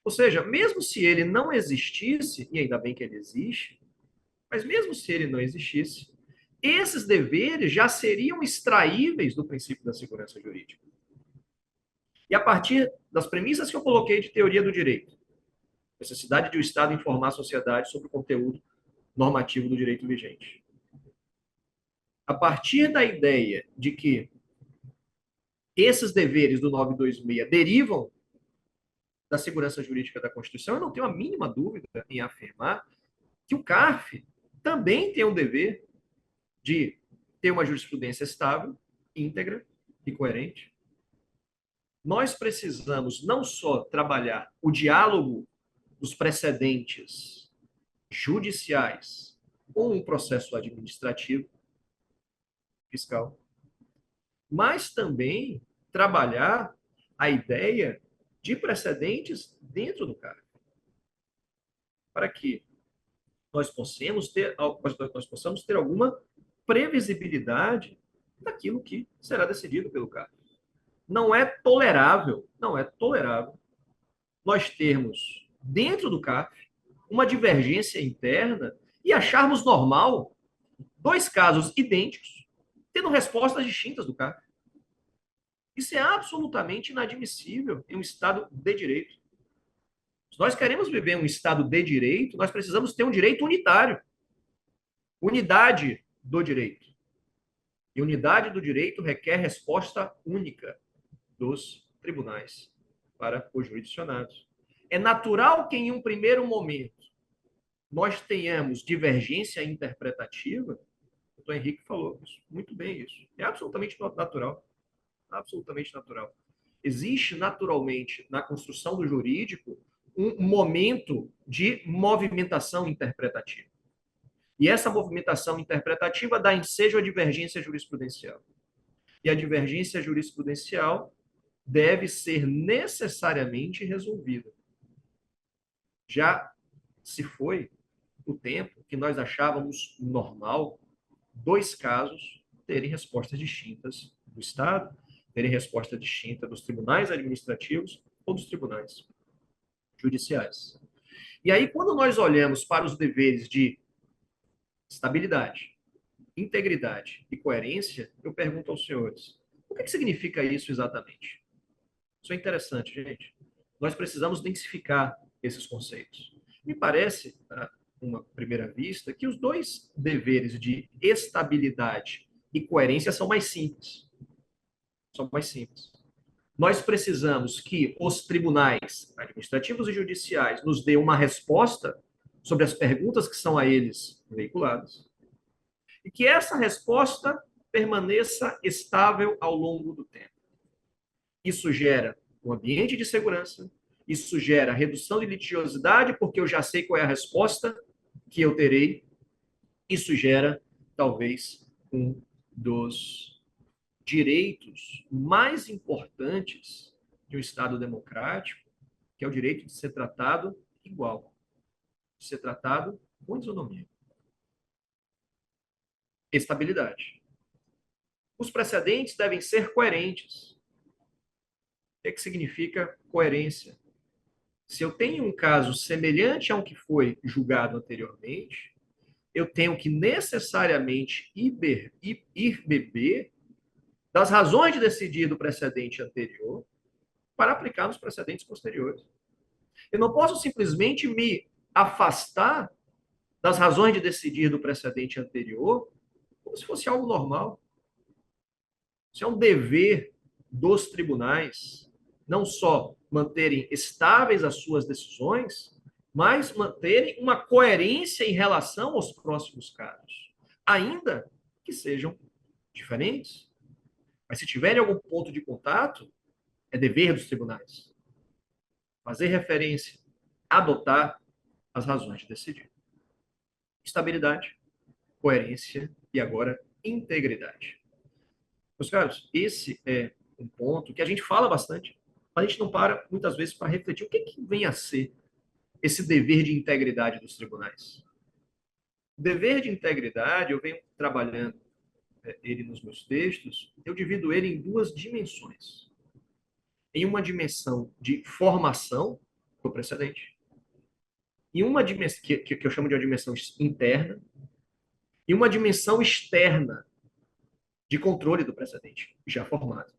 [SPEAKER 4] Ou seja, mesmo se ele não existisse, e ainda bem que ele existe, mas mesmo se ele não existisse, esses deveres já seriam extraíveis do princípio da segurança jurídica. E a partir das premissas que eu coloquei de teoria do direito, necessidade de o Estado informar a sociedade sobre o conteúdo normativo do direito vigente. A partir da ideia de que esses deveres do 926 derivam da segurança jurídica da Constituição, eu não tenho a mínima dúvida em afirmar que o CARF também tem o dever de ter uma jurisprudência estável, íntegra e coerente. Nós precisamos não só trabalhar o diálogo dos precedentes judiciais com um processo administrativo, fiscal, mas também trabalhar a ideia de precedentes dentro do CARF, para que nós possamos ter alguma previsibilidade daquilo que será decidido pelo CARF. Não é tolerável nós termos dentro do CARF uma divergência interna e acharmos normal dois casos idênticos tendo respostas distintas do CARF. Isso é absolutamente inadmissível em um Estado de direito. Se nós queremos viver um Estado de direito, nós precisamos ter um direito unitário. Unidade do direito. E unidade do direito requer resposta única dos tribunais para os jurisdicionados. É natural que, em um primeiro momento, nós tenhamos divergência interpretativa. O doutor Henrique falou isso, muito bem isso. É absolutamente natural. Absolutamente natural. Existe naturalmente na construção do jurídico um momento de movimentação interpretativa. E essa movimentação interpretativa dá ensejo à divergência jurisprudencial. E a divergência jurisprudencial deve ser necessariamente resolvida. Já se foi o tempo que nós achávamos normal dois casos terem respostas distintas do Estado, terem resposta distinta dos tribunais administrativos ou dos tribunais judiciais. E aí, quando nós olhamos para os deveres de estabilidade, integridade e coerência, eu pergunto aos senhores, o que significa isso exatamente? Isso é interessante, gente. Nós precisamos densificar esses conceitos. Me parece, a uma primeira vista, que os dois deveres de estabilidade e coerência são mais simples. São mais simples. Nós precisamos que os tribunais administrativos e judiciais nos dêem uma resposta sobre as perguntas que são a eles veiculadas e que essa resposta permaneça estável ao longo do tempo. Isso gera um ambiente de segurança, isso gera redução de litigiosidade, porque eu já sei qual é a resposta que eu terei, isso gera, talvez, um dos direitos mais importantes de um Estado democrático, que é o direito de ser tratado igual, de ser tratado com isonomia. Estabilidade. Os precedentes devem ser coerentes. O que significa coerência? Se eu tenho um caso semelhante ao que foi julgado anteriormente, eu tenho que necessariamente ir beber das razões de decidir do precedente anterior para aplicar nos precedentes posteriores. Eu não posso simplesmente me afastar das razões de decidir do precedente anterior como se fosse algo normal. Isso é um dever dos tribunais, não só manterem estáveis as suas decisões, mas manterem uma coerência em relação aos próximos casos, ainda que sejam diferentes. Mas se tiverem algum ponto de contato, é dever dos tribunais fazer referência, adotar as razões de decidir. Estabilidade, coerência e agora integridade. Meus caros, esse é um ponto que a gente fala bastante, mas a gente não para muitas vezes para refletir o que vem a ser esse dever de integridade dos tribunais. O dever de integridade, eu venho trabalhando ele nos meus textos, eu divido ele em duas dimensões. Em uma dimensão de formação do precedente, e uma dimensão que eu chamo de uma dimensão interna, e uma dimensão externa de controle do precedente já formado.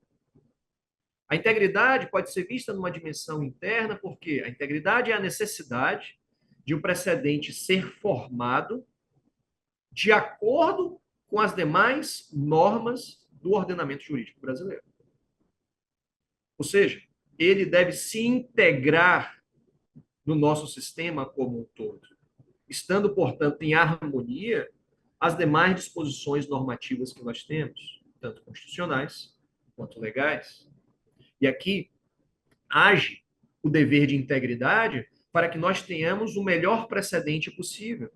[SPEAKER 4] A integridade pode ser vista numa dimensão interna, porque a integridade é a necessidade de um precedente ser formado de acordo com as demais normas do ordenamento jurídico brasileiro. Ou seja, ele deve se integrar no nosso sistema como um todo, estando, portanto, em harmonia as demais disposições normativas que nós temos, tanto constitucionais quanto legais. E aqui age o dever de integridade para que nós tenhamos o melhor precedente possível.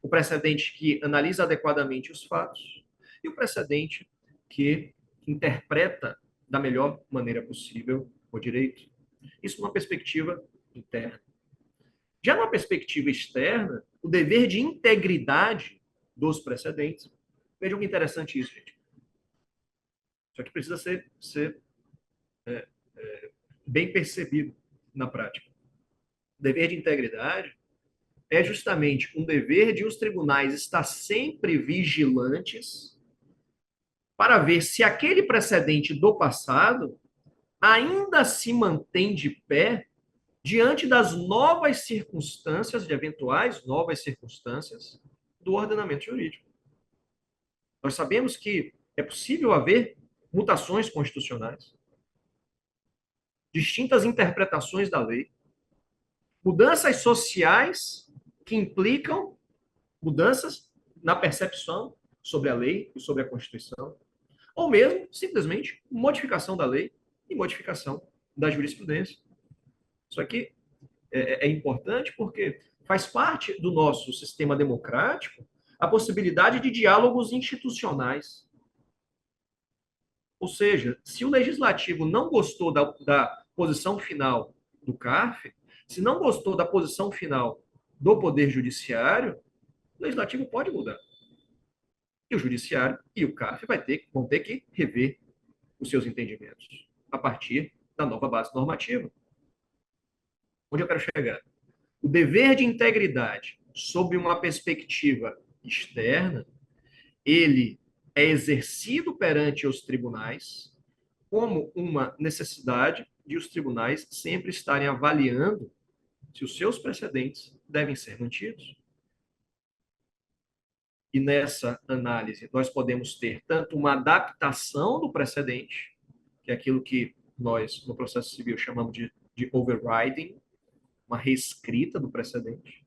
[SPEAKER 4] O precedente que analisa adequadamente os fatos e o precedente que interpreta da melhor maneira possível o direito. Isso numa perspectiva interna. Já numa perspectiva externa, o dever de integridade dos precedentes. Vejam que interessante isso, gente. Isso aqui precisa ser bem percebido na prática. O dever de integridade é justamente um dever de os tribunais estar sempre vigilantes para ver se aquele precedente do passado ainda se mantém de pé diante das novas circunstâncias, de eventuais novas circunstâncias do ordenamento jurídico. Nós sabemos que é possível haver mutações constitucionais, distintas interpretações da lei, mudanças sociais que implicam mudanças na percepção sobre a lei e sobre a Constituição, ou mesmo, simplesmente, modificação da lei e modificação da jurisprudência. Isso aqui é importante porque faz parte do nosso sistema democrático a possibilidade de diálogos institucionais. Ou seja, se o legislativo não gostou da posição final do CARF, se não gostou da posição final do Poder Judiciário, o legislativo pode mudar. E o Judiciário e o CARF vão ter que rever os seus entendimentos a partir da nova base normativa. Onde eu quero chegar? O dever de integridade, sob uma perspectiva externa, ele é exercido perante os tribunais como uma necessidade de os tribunais sempre estarem avaliando se os seus precedentes devem ser mantidos. E nessa análise, nós podemos ter tanto uma adaptação do precedente, que é aquilo que nós, no processo civil, chamamos de overriding, uma reescrita do precedente,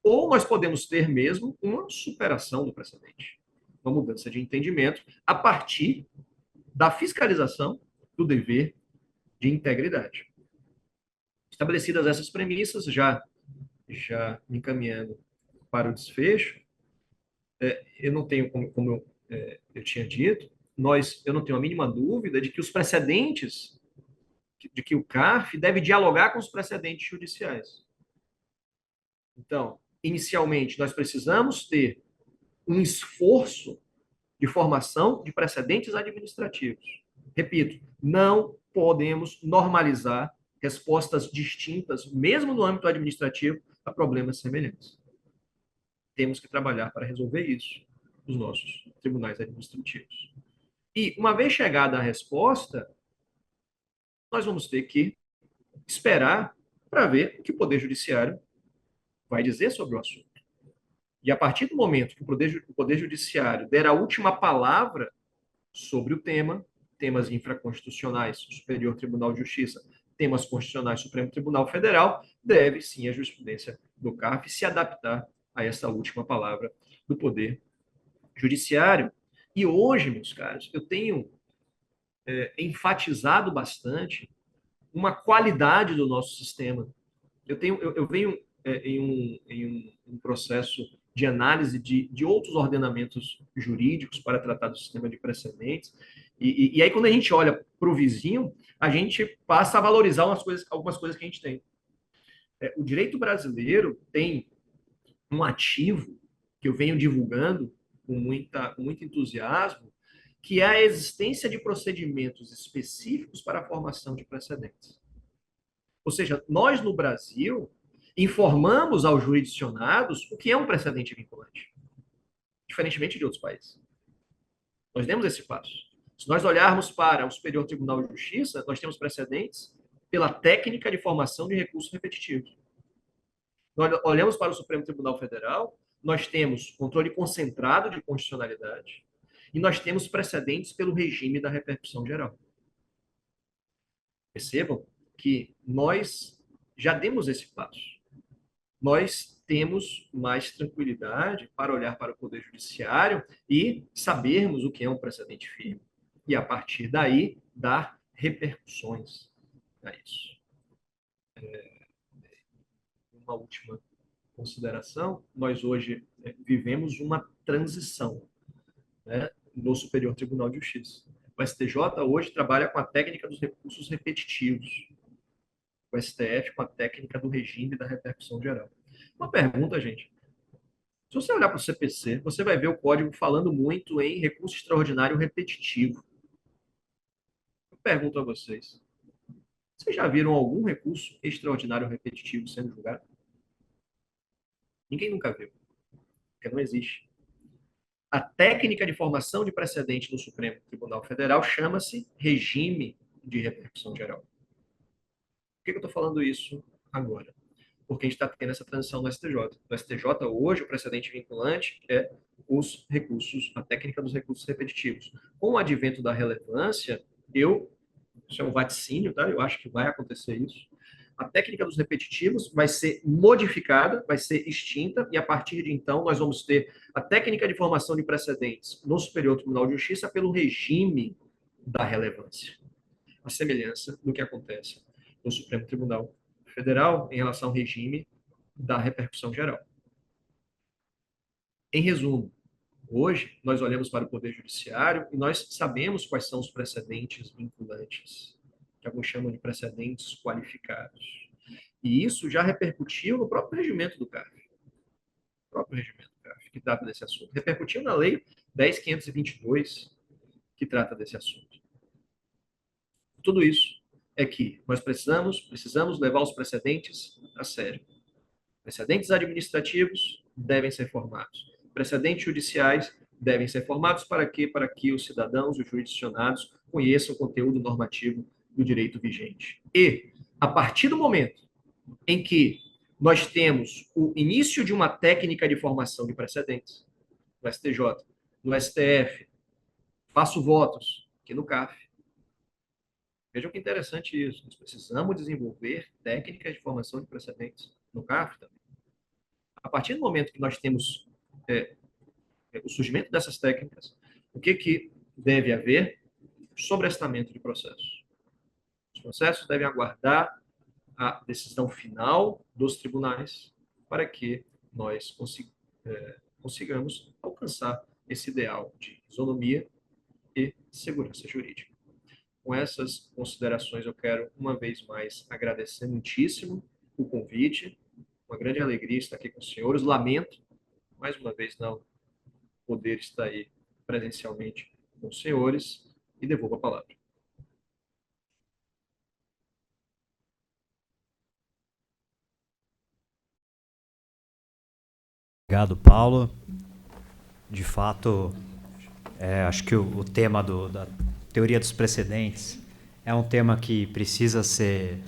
[SPEAKER 4] ou nós podemos ter mesmo uma superação do precedente, uma mudança de entendimento a partir da fiscalização do dever de integridade. Estabelecidas essas premissas, já me encaminhando para o desfecho, eu não tenho, como eu tinha dito, eu não tenho a mínima dúvida de que os precedentes, de que o CARF deve dialogar com os precedentes judiciais. Então, inicialmente, nós precisamos ter um esforço de formação de precedentes administrativos. Repito, não podemos normalizar respostas distintas, mesmo no âmbito administrativo, a problemas semelhantes. Temos que trabalhar para resolver isso nos nossos tribunais administrativos. E, uma vez chegada a resposta, nós vamos ter que esperar para ver o que o Poder Judiciário vai dizer sobre o assunto. E a partir do momento que o Poder Judiciário der a última palavra sobre o tema, temas infraconstitucionais, Superior Tribunal de Justiça, temas constitucionais, Supremo Tribunal Federal, deve sim a jurisprudência do CARF se adaptar a essa última palavra do Poder Judiciário. E hoje, meus caros, eu tenho enfatizado bastante uma qualidade do nosso sistema. Eu venho em um processo de análise de outros ordenamentos jurídicos para tratar do sistema de precedentes. E aí, quando a gente olha para o vizinho, a gente passa a valorizar algumas coisas que a gente tem. O direito brasileiro tem um ativo que eu venho divulgando com muito entusiasmo, que é a existência de procedimentos específicos para a formação de precedentes. Ou seja, nós no Brasil informamos aos jurisdicionados o que é um precedente vinculante, diferentemente de outros países. Nós demos esse passo. Se nós olharmos para o Superior Tribunal de Justiça, nós temos precedentes pela técnica de formação de recursos repetitivos. Nós olhamos para o Supremo Tribunal Federal, nós temos controle concentrado de constitucionalidade e nós temos precedentes pelo regime da repercussão geral. Percebam que nós já demos esse passo. Nós temos mais tranquilidade para olhar para o Poder Judiciário e sabermos o que é um precedente firme. E, a partir daí, dar repercussões a isso. Uma última consideração, nós hoje vivemos uma transição, né, no Superior Tribunal de Justiça. O STJ hoje trabalha com a técnica dos recursos repetitivos. O STF com a técnica do regime da repercussão geral. Uma pergunta, gente. Se você olhar para o CPC, você vai ver o código falando muito em recurso extraordinário repetitivo. Eu pergunto a vocês. Vocês já viram algum recurso extraordinário repetitivo sendo julgado? Ninguém nunca viu. Porque não existe. A técnica de formação de precedente no Supremo Tribunal Federal chama-se regime de repercussão geral. Por que eu estou falando isso agora? Porque a gente está tendo essa transição no STJ. No STJ, hoje, o precedente vinculante é os recursos, a técnica dos recursos repetitivos. Com o advento da relevância, isso é um vaticínio, tá? Eu acho que vai acontecer isso. A técnica dos repetitivos vai ser modificada, vai ser extinta, e a partir de então nós vamos ter a técnica de formação de precedentes no Superior Tribunal de Justiça pelo regime da relevância. A semelhança do que acontece no Supremo Tribunal Federal em relação ao regime da repercussão geral. Em resumo, hoje nós olhamos para o Poder Judiciário e nós sabemos quais são os precedentes vinculantes, que alguns chamam de precedentes qualificados. E isso já repercutiu no próprio regimento do CARF. O próprio regimento do CARF, que trata desse assunto. Repercutiu na Lei 10.522, que trata desse assunto. Tudo isso é que nós precisamos levar os precedentes a sério. Precedentes administrativos devem ser formados. Precedentes judiciais devem ser formados para quê? Para que os cidadãos, os jurisdicionados, conheçam o conteúdo normativo do direito vigente. E, a partir do momento em que nós temos o início de uma técnica de formação de precedentes, no STJ, no STF, faço votos aqui no CAF. Vejam que interessante isso. Nós precisamos desenvolver técnicas de formação de precedentes no CAF também. A partir do momento que nós temos o surgimento dessas técnicas, o que deve haver? Sobrestamento de processos. Os processos devem aguardar a decisão final dos tribunais para que nós consigamos alcançar esse ideal de isonomia e segurança jurídica. Com essas considerações, eu quero, uma vez mais, agradecer muitíssimo o convite. Uma grande alegria estar aqui com os senhores. Lamento, mais uma vez, não poder estar aí presencialmente com os senhores, e devolvo a palavra.
[SPEAKER 1] Obrigado, Paulo. De fato, acho que o tema da teoria dos precedentes é um tema que precisa ser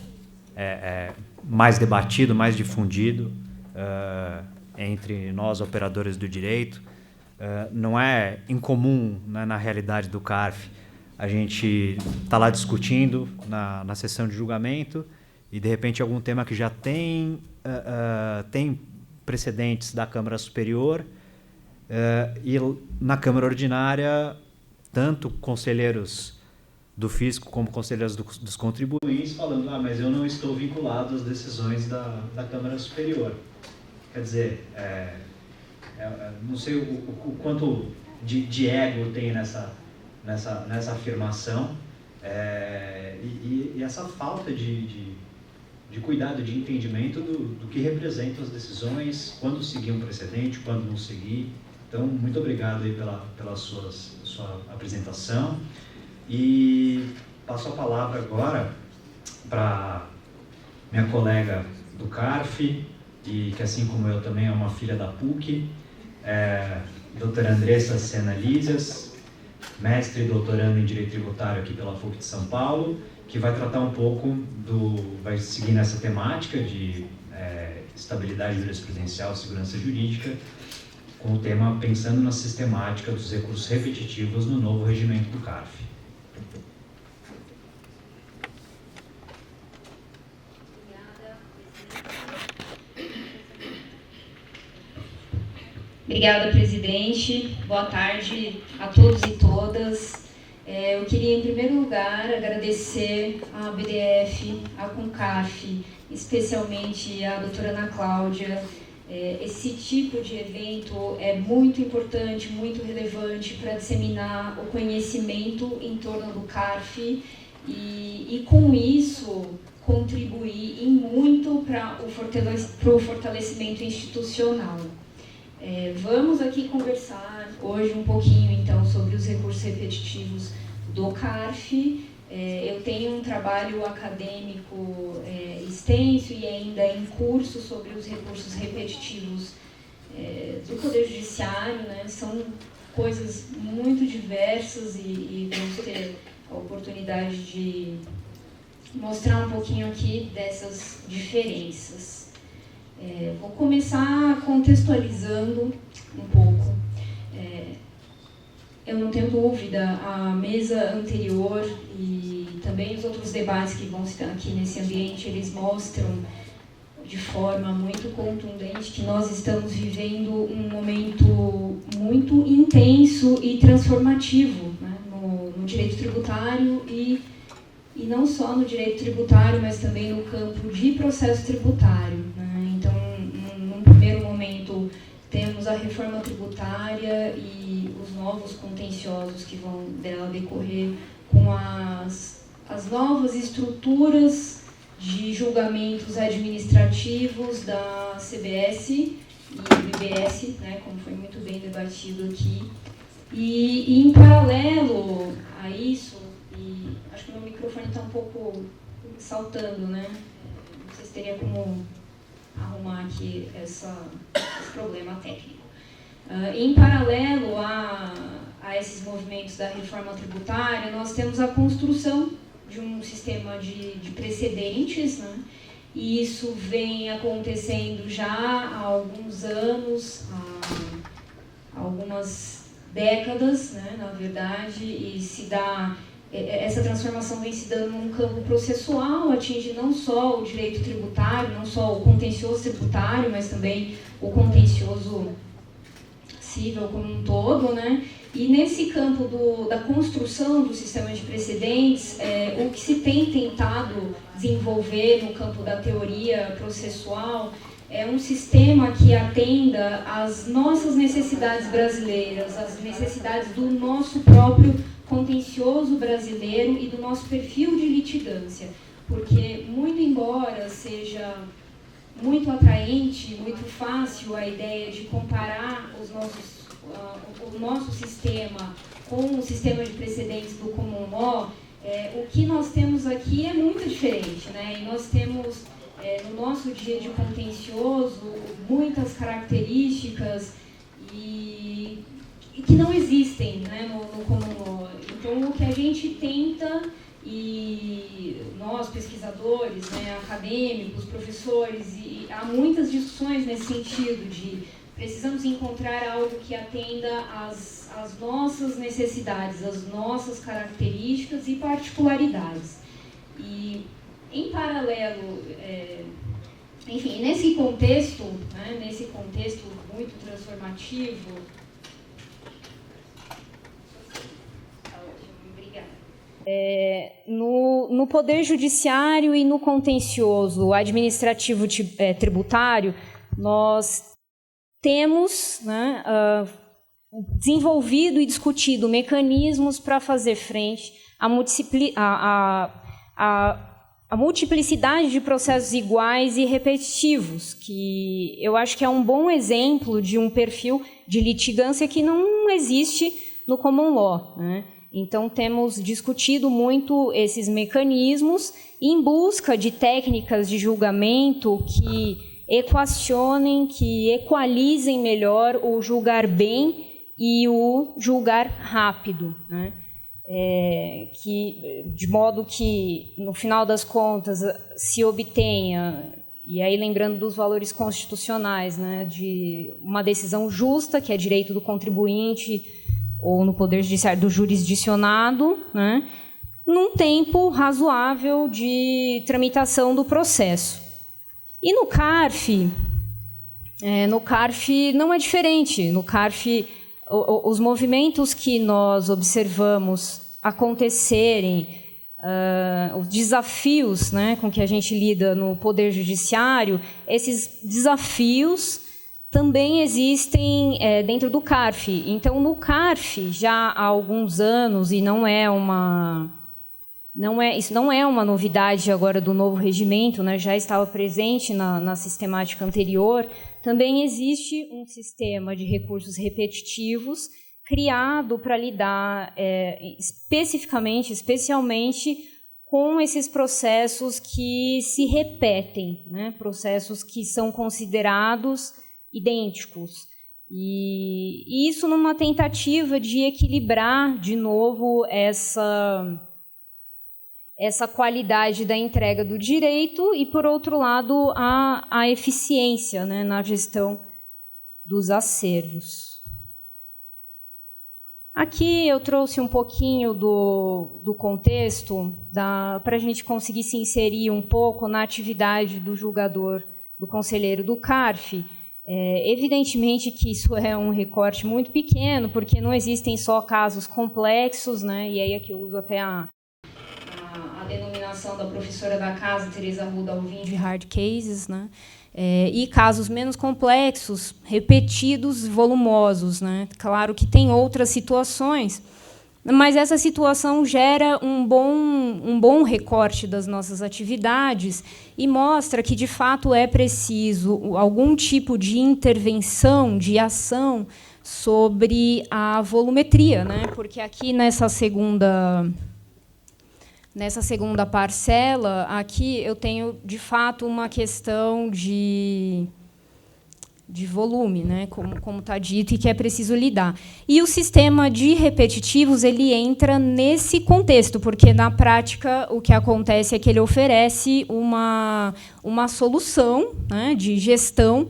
[SPEAKER 1] mais debatido, mais difundido entre nós, operadores do direito. Não é incomum, né, na realidade do CARF, a gente está lá discutindo na sessão de julgamento e, de repente, algum tema que já tem precedentes da Câmara Superior e na Câmara Ordinária, tanto conselheiros do fisco como conselheiros dos contribuintes falando, mas eu não estou vinculado às decisões da Câmara Superior. Quer dizer, não sei o quanto de ego tem nessa afirmação e essa falta de cuidado, de entendimento do que representam as decisões, quando seguir um precedente, quando não seguir. Então, muito obrigado aí pela sua apresentação. E passo a palavra agora para minha colega do CARF, e que, assim como eu, também é uma filha da PUC, doutora Andressa Sena Lízias, mestre e doutorando em Direito Tributário aqui pela PUC de São Paulo, que vai tratar um pouco vai seguir nessa temática de estabilidade jurisprudencial, segurança jurídica, com o tema Pensando na Sistemática dos Recursos Repetitivos no Novo Regimento do CARF.
[SPEAKER 5] Obrigada, presidente. Boa tarde a todos e todas. Eu queria, em primeiro lugar, agradecer à BDF, à CONCAF, especialmente à doutora Ana Cláudia. Esse tipo de evento é muito importante, muito relevante para disseminar o conhecimento em torno do CARF e com isso, contribuir em muito para o fortalecimento institucional. Vamos aqui conversar hoje um pouquinho, então, sobre os recursos repetitivos do CARF. Eu tenho um trabalho acadêmico extenso e ainda em curso sobre os recursos repetitivos do Poder Judiciário, né? São coisas muito diversas e vamos ter a oportunidade de mostrar um pouquinho aqui dessas diferenças. Vou começar contextualizando um pouco. Eu não tenho dúvida, a mesa anterior e também os outros debates que vão estar aqui nesse ambiente, eles mostram de forma muito contundente que nós estamos vivendo um momento muito intenso e transformativo, né, no direito tributário e não só no direito tributário, mas também no campo de processo tributário, né? Então, num primeiro momento, temos a reforma tributária e os novos contenciosos que vão dela decorrer com as novas estruturas de julgamentos administrativos da CBS e do IBS, né, como foi muito bem debatido aqui. E em paralelo a isso, e acho que o meu microfone está um pouco saltando, né? Não sei se teria como arrumar aqui essa problema técnico. Em paralelo a esses movimentos da reforma tributária, nós temos a construção de um sistema de precedentes, né? E isso vem acontecendo já há alguns anos, há algumas décadas, né, na verdade, e essa transformação vem se dando num campo processual, atinge não só o direito tributário, não só o contencioso tributário, mas também o contencioso civil como um todo, né? E nesse campo da construção do sistema de precedentes, o que se tem tentado desenvolver no campo da teoria processual é um sistema que atenda às nossas necessidades brasileiras, às necessidades do nosso próprio contencioso brasileiro e do nosso perfil de litigância. Porque, muito embora seja muito atraente, muito fácil a ideia de comparar o nosso sistema com o sistema de precedentes do common law, o que nós temos aqui é muito diferente, né? E nós temos, no nosso dia de contencioso, muitas características e que não existem, né, no common law. Então, o que a gente tenta, e nós, pesquisadores, né, acadêmicos, professores, e há muitas discussões nesse sentido de precisamos encontrar algo que atenda às nossas necessidades, às nossas características e particularidades. E, em paralelo, enfim, nesse contexto, né, nesse contexto muito transformativo, no Poder Judiciário e no contencioso administrativo tributário, nós temos, né, desenvolvido e discutido mecanismos para fazer frente à multiplicidade de processos iguais e repetitivos, que eu acho que é um bom exemplo de um perfil de litigância que não existe no common law, né? Então, temos discutido muito esses mecanismos em busca de técnicas de julgamento que equacionem, que equalizem melhor o julgar bem e o julgar rápido, né? De modo que, no final das contas, se obtenha, e aí lembrando dos valores constitucionais, né, de uma decisão justa, que é direito do contribuinte, ou no Poder Judiciário do jurisdicionado, né, num tempo razoável de tramitação do processo. E no CARF não é diferente. No CARF, os movimentos que nós observamos acontecerem, os desafios, né, com que a gente lida no Poder Judiciário, esses desafios também existem dentro do CARF. Então, no CARF, já há alguns anos, e isso não é uma novidade agora do novo regimento, né, já estava presente na sistemática anterior, também existe um sistema de recursos repetitivos criado para lidar especialmente com esses processos que se repetem, né, processos que são considerados idênticos. E isso numa tentativa de equilibrar, de novo, essa qualidade da entrega do direito e, por outro lado, a eficiência, né, na gestão dos acervos. Aqui eu trouxe um pouquinho do contexto para a gente conseguir se inserir um pouco na atividade do julgador, do conselheiro do CARF. Evidentemente que isso é um recorte muito pequeno, porque não existem só casos complexos, né? E aí aqui eu uso até a denominação da professora da casa, Teresa Arruda Alvim, de hard cases, né? E casos menos complexos, repetidos, volumosos, né? Claro que tem outras situações, mas essa situação gera um bom recorte das nossas atividades e mostra que, de fato, é preciso algum tipo de intervenção, de ação sobre a volumetria, né? Porque aqui nessa segunda parcela, aqui eu tenho, de fato, uma questão de volume, né, como está dito, e que é preciso lidar. E o sistema de repetitivos ele entra nesse contexto, porque, na prática, o que acontece é que ele oferece uma solução, né, de gestão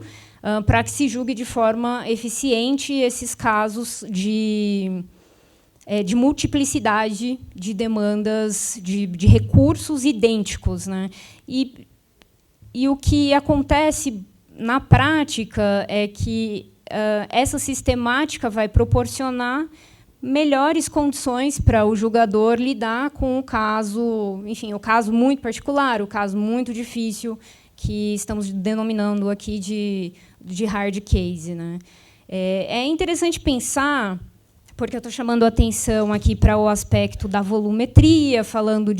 [SPEAKER 5] para que se julgue de forma eficiente esses casos de multiplicidade de demandas, de recursos idênticos, né? E o que acontece na prática é que essa sistemática vai proporcionar melhores condições para o julgador lidar com o caso, enfim, o caso muito particular, o caso muito difícil, que estamos denominando aqui de hard case, né? É interessante pensar, porque eu estou chamando a atenção aqui para o aspecto da volumetria, falando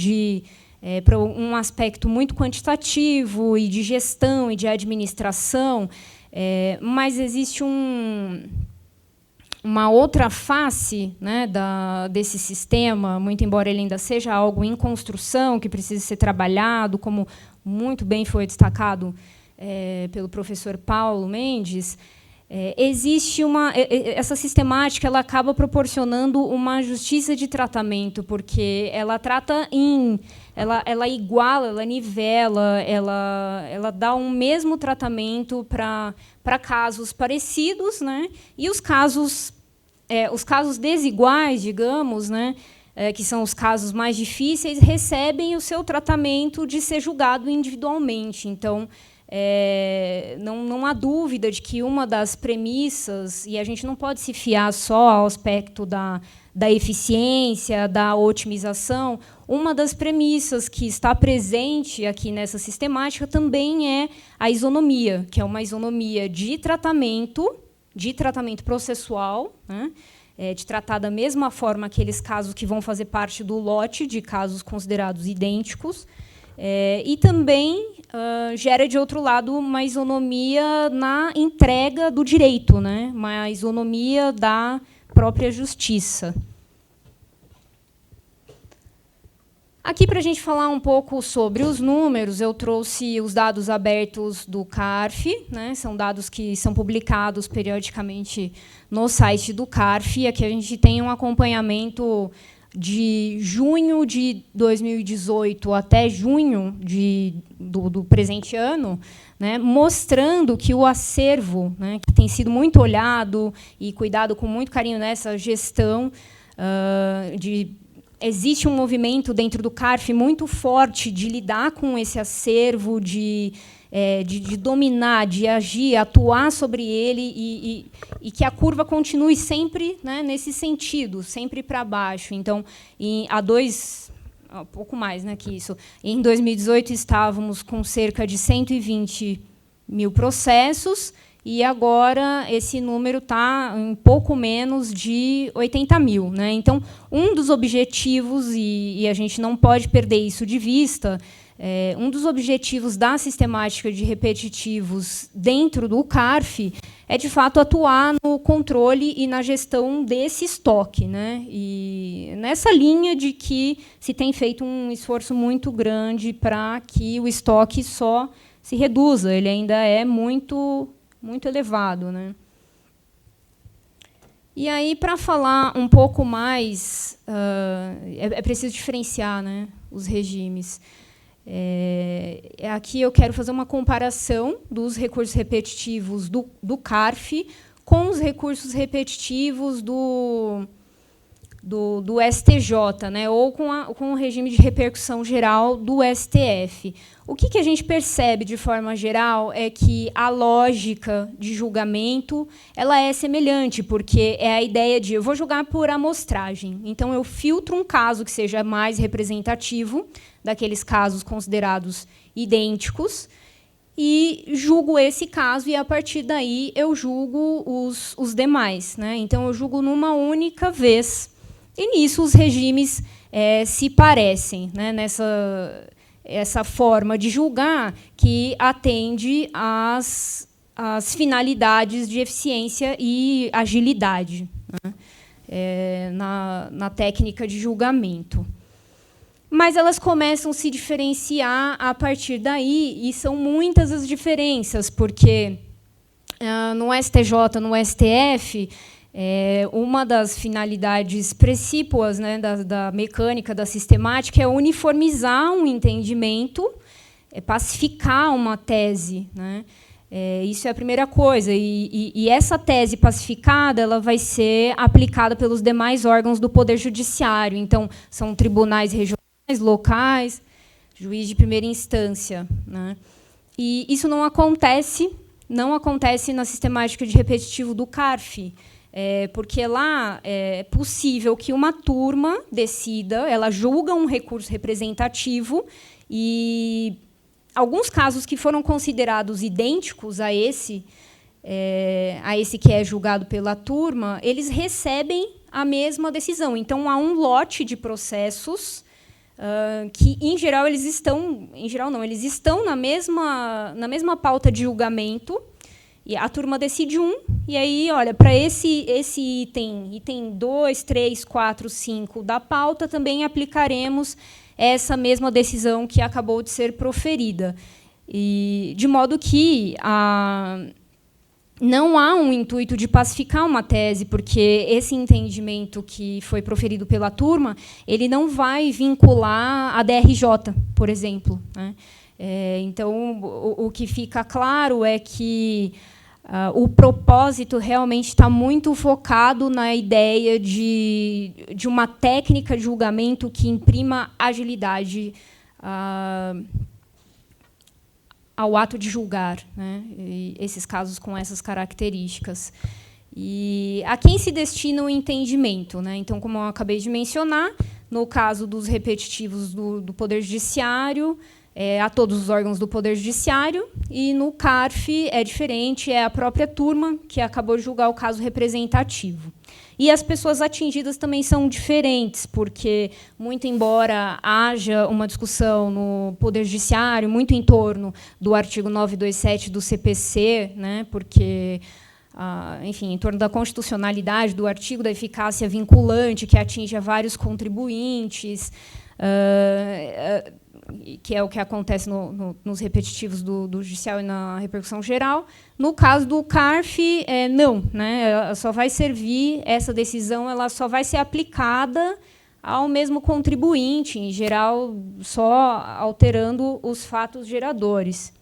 [SPEAKER 5] para um aspecto muito quantitativo e de gestão e de administração, mas existe uma outra face, né, desse sistema, muito embora ele ainda seja algo em construção, que precisa ser trabalhado, como muito bem foi destacado pelo professor Paulo Mendes. Existe essa sistemática, ela acaba proporcionando uma justiça de tratamento, porque ela trata ela iguala, ela nivela, ela dá um mesmo tratamento para casos parecidos, né? E os casos desiguais, digamos, né? Que são os casos mais difíceis, recebem o seu tratamento de ser julgado individualmente. Então, não há dúvida de que uma das premissas, e a gente não pode se fiar só ao aspecto da eficiência, da otimização, uma das premissas que está presente aqui nessa sistemática também é a isonomia, que é uma isonomia de tratamento processual, né? De tratar da mesma forma aqueles casos que vão fazer parte do lote de casos considerados idênticos, e também gera, de outro lado, uma isonomia na entrega do direito, né? Uma isonomia da própria justiça. Aqui, para a gente falar um pouco sobre os números, eu trouxe os dados abertos do CARF, né? São dados que são publicados periodicamente no site do CARF. Aqui a gente tem um acompanhamento de junho de 2018 até junho do presente ano, né, mostrando que o acervo, né, que tem sido muito olhado e cuidado com muito carinho nessa gestão, existe um movimento dentro do CARF muito forte de lidar com esse acervo, de dominar, de agir, atuar sobre ele e que a curva continue sempre, né, nesse sentido, sempre para baixo. Então, pouco mais, né, que isso. Em 2018 estávamos com cerca de 120 mil processos e agora esse número está em pouco menos de 80 mil, né? Então, um dos objetivos, e a gente não pode perder isso de vista, um dos objetivos da sistemática de repetitivos dentro do CARF é, de fato, atuar no controle e na gestão desse estoque, né? E nessa linha de que se tem feito um esforço muito grande para que o estoque só se reduza, ele ainda é muito elevado, né? E aí, para falar um pouco mais, é preciso diferenciar, né, os regimes. Aqui eu quero fazer uma comparação dos recursos repetitivos do CARF com os recursos repetitivos do STJ, né, ou com o regime de repercussão geral do STF. O que a gente percebe, de forma geral, é que a lógica de julgamento ela é semelhante, porque é a ideia de eu vou julgar por amostragem. Então, eu filtro um caso que seja mais representativo daqueles casos considerados idênticos e julgo esse caso, e, a partir daí, eu julgo os demais, né? Então, eu julgo numa única vez. E, nisso, os regimes se parecem, né, essa forma de julgar que atende às finalidades de eficiência e agilidade, né, na técnica de julgamento. Mas elas começam a se diferenciar a partir daí, e são muitas as diferenças, porque no STJ, no STF, uma das finalidades precípuas, né, da mecânica, da sistemática, é uniformizar um entendimento, pacificar uma tese, né? Isso é a primeira coisa. E essa tese pacificada ela vai ser aplicada pelos demais órgãos do Poder Judiciário. Então, são tribunais regionais, locais, juiz de primeira instância, né? E isso não acontece na sistemática de repetitivo do CARF, porque lá é possível que uma turma decida, ela julga um recurso representativo e alguns casos que foram considerados idênticos a esse que é julgado pela turma, eles recebem a mesma decisão. Então, há um lote de processos que, em geral, eles estão na mesma pauta de julgamento, e a turma decide e aí, olha, para esse item 2, 3, 4, 5 da pauta, também aplicaremos essa mesma decisão que acabou de ser proferida. E, de modo que não há um intuito de pacificar uma tese, porque esse entendimento que foi proferido pela turma, ele não vai vincular a DRJ, por exemplo, né? Então, o que fica claro é que o propósito realmente está muito focado na ideia de uma técnica de julgamento que imprima agilidade ao ato de julgar, né? E esses casos com essas características. E a quem se destina o entendimento, né? Então, como eu acabei de mencionar, no caso dos repetitivos do Poder Judiciário, a todos os órgãos do Poder Judiciário, e no CARF é diferente, é a própria turma que acabou de julgar o caso representativo. E as pessoas atingidas também são diferentes, porque, muito embora haja uma discussão no Poder Judiciário, muito em torno do artigo 927 do CPC, né, porque, enfim, em torno da constitucionalidade do artigo, da eficácia vinculante, que atinge a vários contribuintes, que é o que acontece nos repetitivos do judicial e na repercussão geral. No caso do CARF, não, né? Ela só vai servir, essa decisão ela só vai ser aplicada ao mesmo contribuinte, em geral, só alterando os fatos geradores.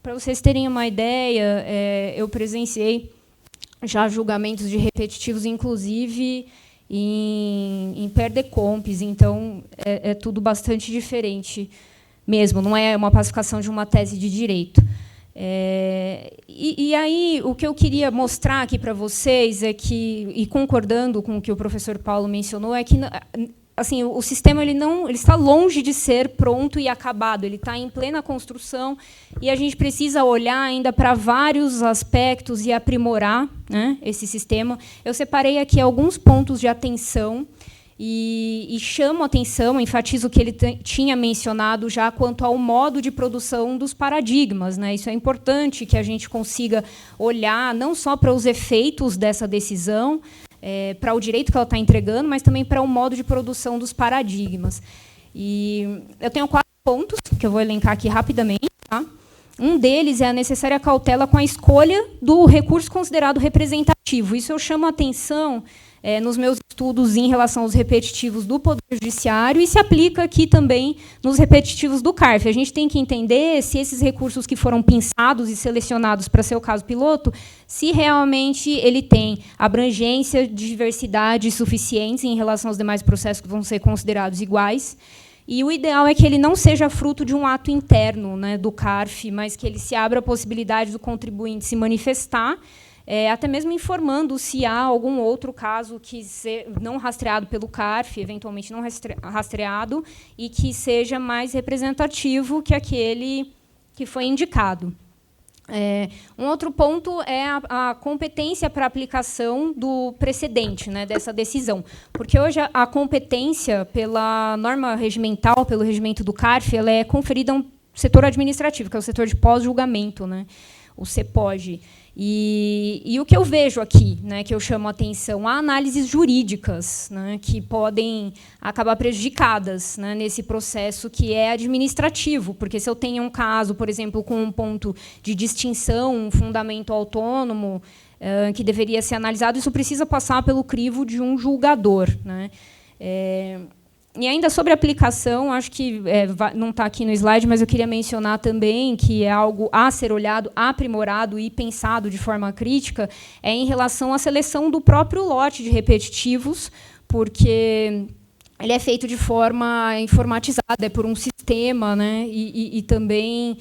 [SPEAKER 5] Para vocês terem uma ideia, eu presenciei já julgamentos de repetitivos, inclusive em perdecompes, então é tudo bastante diferente mesmo, não é uma pacificação de uma tese de direito. E aí, o que eu queria mostrar aqui para vocês é que, e concordando com o que o professor Paulo mencionou, é que assim, o sistema ele está longe de ser pronto e acabado, ele está em plena construção e a gente precisa olhar ainda para vários aspectos e aprimorar, né, esse sistema. Eu separei aqui alguns pontos de atenção e chamo a atenção, enfatizo o que ele tinha mencionado já quanto ao modo de produção dos paradigmas, né? Isso é importante que a gente consiga olhar não só para os efeitos dessa decisão, para o direito que ela está entregando, mas também para o modo de produção dos paradigmas. E eu tenho 4 pontos que eu vou elencar aqui rapidamente. Tá? Um deles é a necessária cautela com a escolha do recurso considerado representativo. Isso eu chamo a atenção nos meus estudos em relação aos repetitivos do Poder Judiciário e se aplica aqui também nos repetitivos do CARF. A gente tem que entender se esses recursos que foram pensados e selecionados para ser o caso piloto, se realmente ele tem abrangência, diversidade suficientes em relação aos demais processos que vão ser considerados iguais. E o ideal é que ele não seja fruto de um ato interno, né, do CARF, mas que ele se abra a possibilidade do contribuinte se manifestar, até mesmo informando se há algum outro caso que não rastreado pelo CARF, eventualmente não rastreado, e que seja mais representativo que aquele que foi indicado. Um outro ponto é a competência para aplicação do precedente, né, dessa decisão. Porque hoje a competência pela norma regimental, pelo regimento do CARF, ela é conferida a um setor administrativo, que é o setor de pós-julgamento, né? o CEPOG. E o que eu vejo aqui, né, que eu chamo a atenção, há análises jurídicas, né, que podem acabar prejudicadas, né, nesse processo que é administrativo, porque se eu tenho um caso, por exemplo, com um ponto de distinção, um fundamento autônomo, que deveria ser analisado, isso precisa passar pelo crivo de um julgador, né. E ainda sobre a aplicação, acho que não está aqui no slide, mas eu queria mencionar também que é algo a ser olhado, aprimorado e pensado de forma crítica, em relação à seleção do próprio lote de repetitivos, porque ele é feito de forma informatizada, por um sistema, né, e também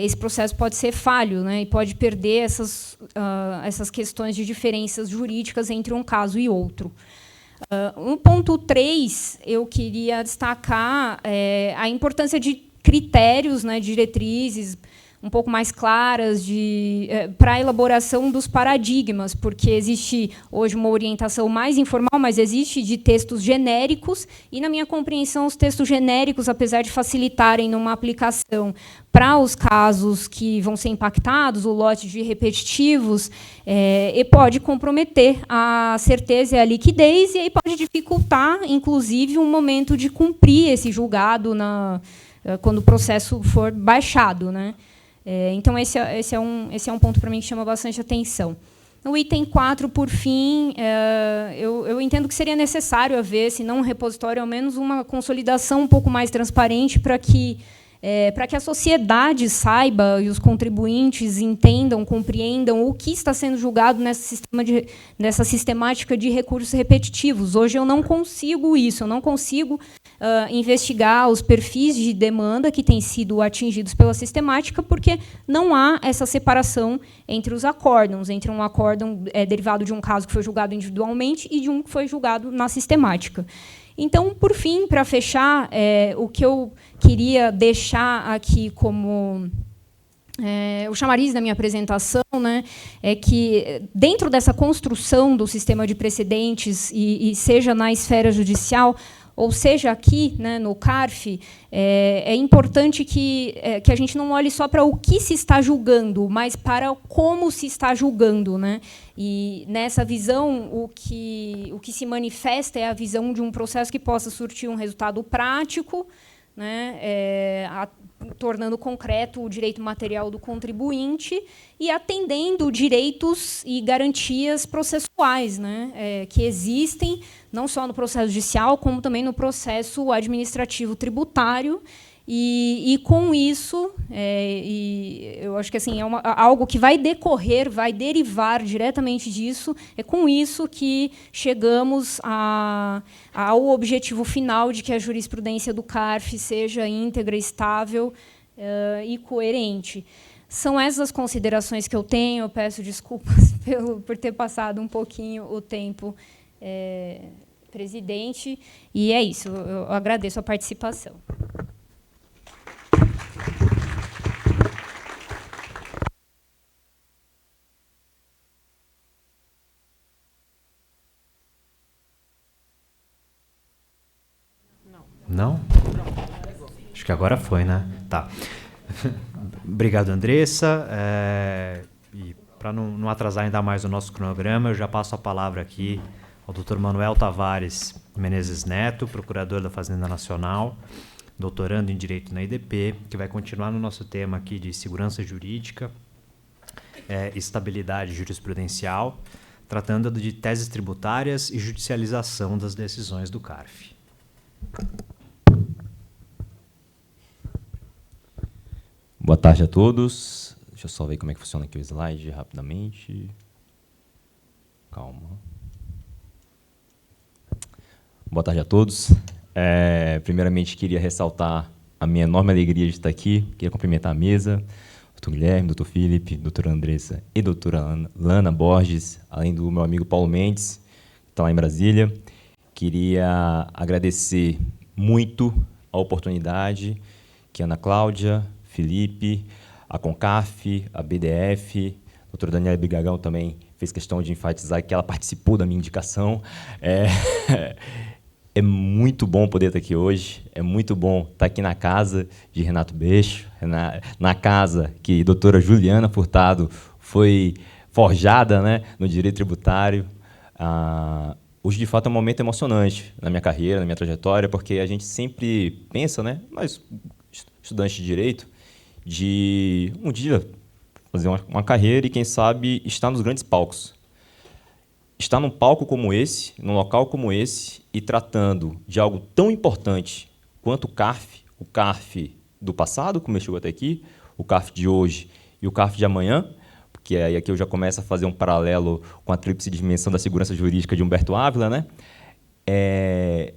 [SPEAKER 5] esse processo pode ser falho, né, e pode perder essas questões de diferenças jurídicas entre um caso e outro. No ponto 3, eu queria destacar a importância de critérios, né, diretrizes um pouco mais claras para a elaboração dos paradigmas, porque existe hoje uma orientação mais informal, mas existe de textos genéricos, e, na minha compreensão, os textos genéricos, apesar de facilitarem numa aplicação para os casos que vão ser impactados, o lote de repetitivos, e pode comprometer a certeza e a liquidez, e aí pode dificultar, inclusive, um momento de cumprir esse julgado quando o processo for baixado, né? Então, esse é um ponto, para mim, que chama bastante atenção. No item 4, por fim, eu entendo que seria necessário haver, se não um repositório, ao menos uma consolidação um pouco mais transparente para que a sociedade saiba e os contribuintes entendam, compreendam o que está sendo julgado nessa sistemática de recursos repetitivos. Hoje eu não consigo isso, eu não consigo investigar os perfis de demanda que têm sido atingidos pela sistemática, porque não há essa separação entre os acórdãos, entre um acórdão derivado de um caso que foi julgado individualmente e de um que foi julgado na sistemática. Então, por fim, para fechar, o que eu queria deixar aqui como o chamariz da minha apresentação, né, é que, dentro dessa construção do sistema de precedentes, e seja na esfera judicial, ou seja aqui, né, no CARF, é importante que a gente não olhe só para o que se está julgando, mas para como se está julgando, né? E, nessa visão, o que se manifesta é a visão de um processo que possa surtir um resultado prático, né, tornando concreto o direito material do contribuinte e atendendo direitos e garantias processuais, né, que existem não só no processo judicial, como também no processo administrativo tributário. E com isso, eu acho que assim, algo que vai decorrer, vai derivar diretamente disso, é com isso que chegamos ao objetivo final de que a jurisprudência do CARF seja íntegra, estável e coerente. São essas as considerações que eu tenho. Eu peço desculpas por ter passado um pouquinho o tempo, presidente, e é isso. Eu agradeço a participação.
[SPEAKER 1] Não? Acho que agora foi, né? Tá. Obrigado, Andressa. E para não atrasar ainda mais o nosso cronograma, eu já passo a palavra aqui ao Dr. Manuel Tavares Menezes Neto, procurador da Fazenda Nacional, doutorando em Direito na IDP, que vai continuar no nosso tema aqui de segurança jurídica, estabilidade jurisprudencial, tratando de teses tributárias e judicialização das decisões do CARF.
[SPEAKER 6] Boa tarde a todos. Deixa eu só ver como é que funciona aqui o slide rapidamente. Calma. Boa tarde a todos. Primeiramente, queria ressaltar a minha enorme alegria de estar aqui. Queria cumprimentar a mesa, Dr. Guilherme, Dr. Felipe, doutora Andressa e doutora Lana Borges, além do meu amigo Paulo Mendes, que está lá em Brasília. Queria agradecer muito a oportunidade que a Ana Cláudia, Felipe, a CONCAF, a BDF, a doutora Daniela Bigagão também fez questão de enfatizar que ela participou da minha indicação. É muito bom poder estar aqui hoje, é muito bom estar aqui na casa de Renato Beixo, na casa que a doutora Juliana Furtado foi forjada, né, no direito tributário. Hoje, de fato, é um momento emocionante na minha carreira, na minha trajetória, porque a gente sempre pensa, né, nós, estudantes de direito, de um dia fazer uma carreira e, quem sabe, estar nos grandes palcos. Estar num palco como esse, num local como esse, e tratando de algo tão importante quanto o CARF do passado, como chegou até aqui, o CARF de hoje e o CARF de amanhã, porque aí aqui eu já começo a fazer um paralelo com a tríplice dimensão da segurança jurídica de Humberto Ávila, né?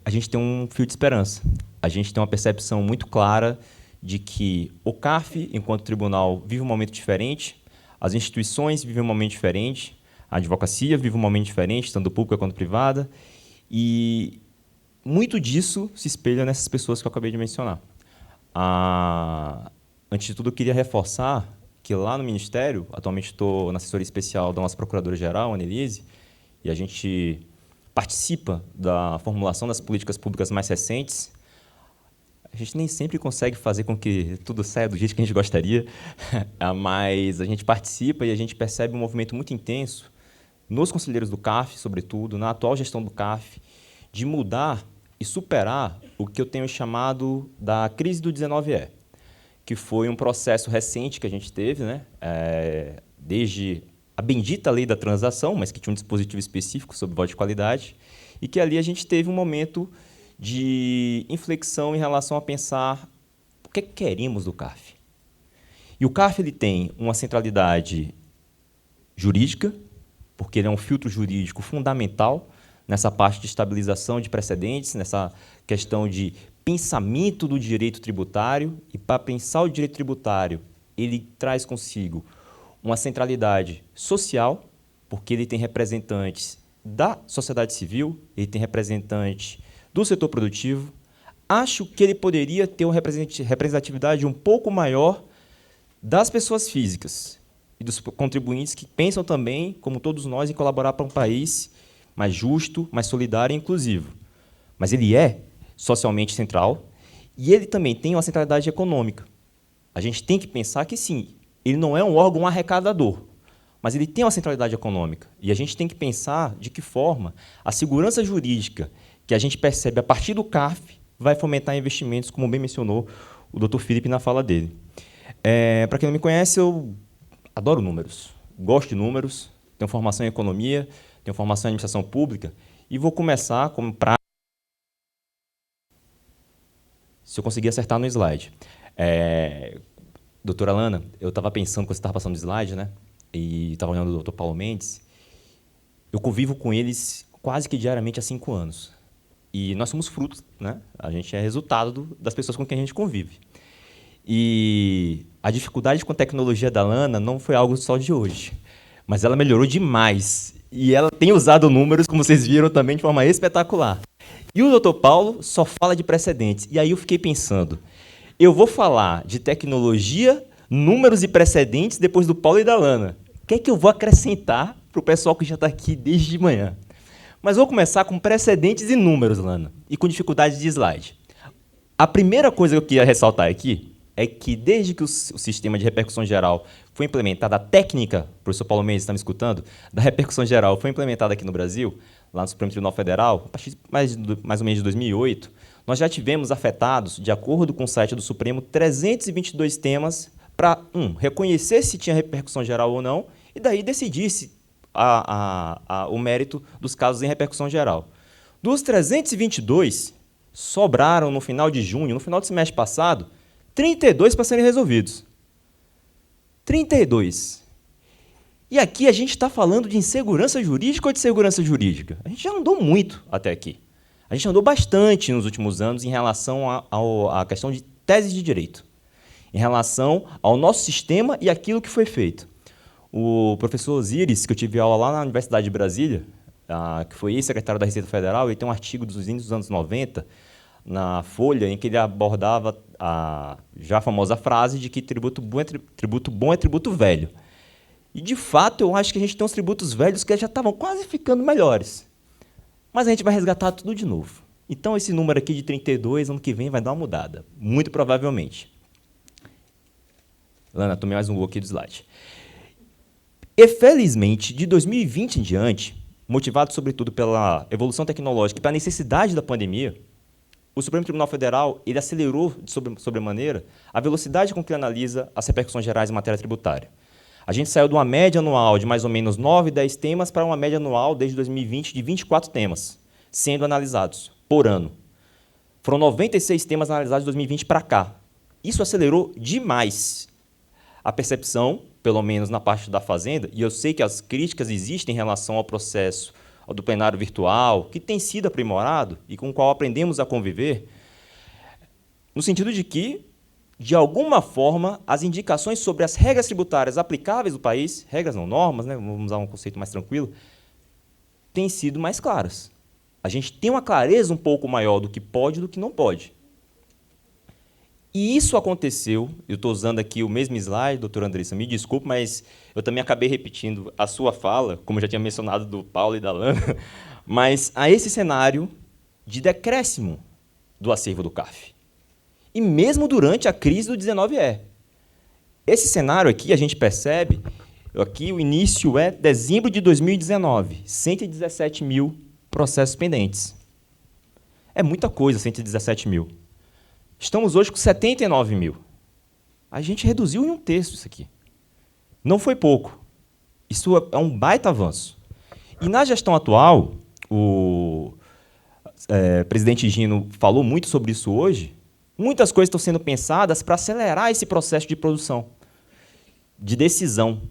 [SPEAKER 6] A gente tem um fio de esperança. A gente tem uma percepção muito clara de que o CARF, enquanto tribunal, vive um momento diferente, as instituições vivem um momento diferente, a advocacia vive um momento diferente, tanto pública quanto privada, e muito disso se espelha nessas pessoas que eu acabei de mencionar. Antes de tudo, eu queria reforçar que lá no Ministério, atualmente estou na assessoria especial da nossa Procuradora-Geral, Annelise, e a gente participa da formulação das políticas públicas mais recentes. A gente nem sempre consegue fazer com que tudo saia do jeito que a gente gostaria, mas a gente participa e a gente percebe um movimento muito intenso nos conselheiros do CARF, sobretudo, na atual gestão do CARF, de mudar e superar o que eu tenho chamado da crise do 19E, que foi um processo recente que a gente teve, né? Desde a bendita lei da transação, mas que tinha um dispositivo específico sobre voto de qualidade, e que ali a gente teve um momento de inflexão em relação a pensar o que queremos do CARF. E o CARF ele tem uma centralidade jurídica, porque ele é um filtro jurídico fundamental nessa parte de estabilização de precedentes, nessa questão de pensamento do direito tributário, e para pensar o direito tributário, ele traz consigo uma centralidade social, porque ele tem representantes da sociedade civil, ele tem representantes do setor produtivo. Acho que ele poderia ter uma representatividade um pouco maior das pessoas físicas e dos contribuintes que pensam também, como todos nós, em colaborar para um país mais justo, mais solidário e inclusivo. Mas ele é socialmente central e ele também tem uma centralidade econômica. A gente tem que pensar que, sim, ele não é um órgão arrecadador, mas ele tem uma centralidade econômica. E a gente tem que pensar de que forma a segurança jurídica que a gente percebe a partir do CARF vai fomentar investimentos, como bem mencionou o Dr. Felipe na fala dele. Para quem não me conhece, eu adoro números, gosto de números, tenho formação em economia, tenho formação em administração pública, e vou começar como prática. Se eu conseguir acertar no slide. Doutora Alana, eu estava pensando, quando você estava passando o slide, né, e estava olhando o Dr. Paulo Mendes, eu convivo com eles quase que diariamente há 5 anos. E nós somos frutos, né? A gente é resultado das pessoas com quem a gente convive. E a dificuldade com a tecnologia da Alana não foi algo só de hoje, mas ela melhorou demais. E ela tem usado números, como vocês viram, também de forma espetacular. E o Dr. Paulo só fala de precedentes. E aí eu fiquei pensando, eu vou falar de tecnologia, números e precedentes depois do Paulo e da Alana. O que é que eu vou acrescentar para o pessoal que já está aqui desde de manhã? Mas vou começar com precedentes e números, Lana, e com dificuldade de slide. A primeira coisa que eu queria ressaltar aqui é que, desde que o sistema de repercussão geral foi implementado, a técnica, o professor Paulo Mendes está me escutando, da repercussão geral foi implementada aqui no Brasil, lá no Supremo Tribunal Federal, a partir de mais ou menos de 2008, nós já tivemos afetados, de acordo com o site do Supremo, 322 temas para, reconhecer se tinha repercussão geral ou não, e daí decidir se o mérito dos casos em repercussão geral. Dos 322, sobraram no final de junho, no final do semestre passado, 32 para serem resolvidos. 32. E aqui a gente está falando de insegurança jurídica ou de segurança jurídica? A gente já andou muito até aqui. A gente andou bastante nos últimos anos em relação à questão de teses de direito, em relação ao nosso sistema e aquilo que foi feito. O professor Osiris, que eu tive aula lá na Universidade de Brasília, que foi ex-secretário da Receita Federal, ele tem um artigo dos inícios dos anos 90, na Folha, em que ele abordava a já famosa frase de que tributo bom é tributo velho. E, de fato, eu acho que a gente tem uns tributos velhos que já estavam quase ficando melhores. Mas a gente vai resgatar tudo de novo. Então, esse número aqui de 32, ano que vem, vai dar uma mudada, muito provavelmente. Lana, tomei mais um gol aqui do slide. E, felizmente, de 2020 em diante, motivado, sobretudo, pela evolução tecnológica e pela necessidade da pandemia, o Supremo Tribunal Federal ele acelerou, de sobremaneira, a velocidade com que ele analisa as repercussões gerais em matéria tributária. A gente saiu de uma média anual de mais ou menos 9, 10 temas para uma média anual, desde 2020, de 24 temas sendo analisados por ano. Foram 96 temas analisados de 2020 para cá. Isso acelerou demais a percepção, pelo menos na parte da Fazenda, e eu sei que as críticas existem em relação ao processo do plenário virtual, que tem sido aprimorado e com o qual aprendemos a conviver, no sentido de que, de alguma forma, as indicações sobre as regras tributárias aplicáveis no país, regras não normas, né, vamos usar um conceito mais tranquilo, têm sido mais claras. A gente tem uma clareza um pouco maior do que pode e do que não pode. E isso aconteceu, eu estou usando aqui o mesmo slide, doutora Andressa, me desculpe, mas eu também acabei repetindo a sua fala, como eu já tinha mencionado do Paulo e da Lana, mas a esse cenário de decréscimo do acervo do CARF. E mesmo durante a crise do 19E. Esse cenário aqui, a gente percebe, aqui o início é dezembro de 2019, 117 mil processos pendentes. É muita coisa, 117 mil. Estamos hoje com 79 mil. A gente reduziu em 1/3 isso aqui. Não foi pouco. Isso é um baita avanço. E na gestão atual, o presidente Gino falou muito sobre isso hoje, muitas coisas estão sendo pensadas para acelerar esse processo de produção, de decisão,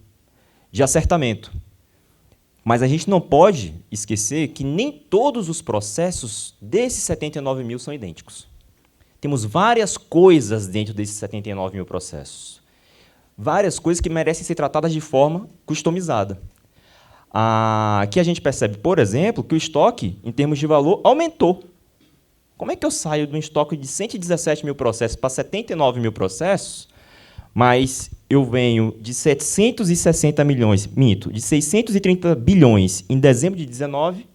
[SPEAKER 6] de acertamento. Mas a gente não pode esquecer que nem todos os processos desses 79 mil são idênticos. Temos várias coisas dentro desses 79 mil processos. Várias coisas que merecem ser tratadas de forma customizada. Aqui a gente percebe, por exemplo, que o estoque, em termos de valor, aumentou. Como é que eu saio de um estoque de 117 mil processos para 79 mil processos, mas eu venho de 760 milhões, de 630 bilhões em dezembro de 2019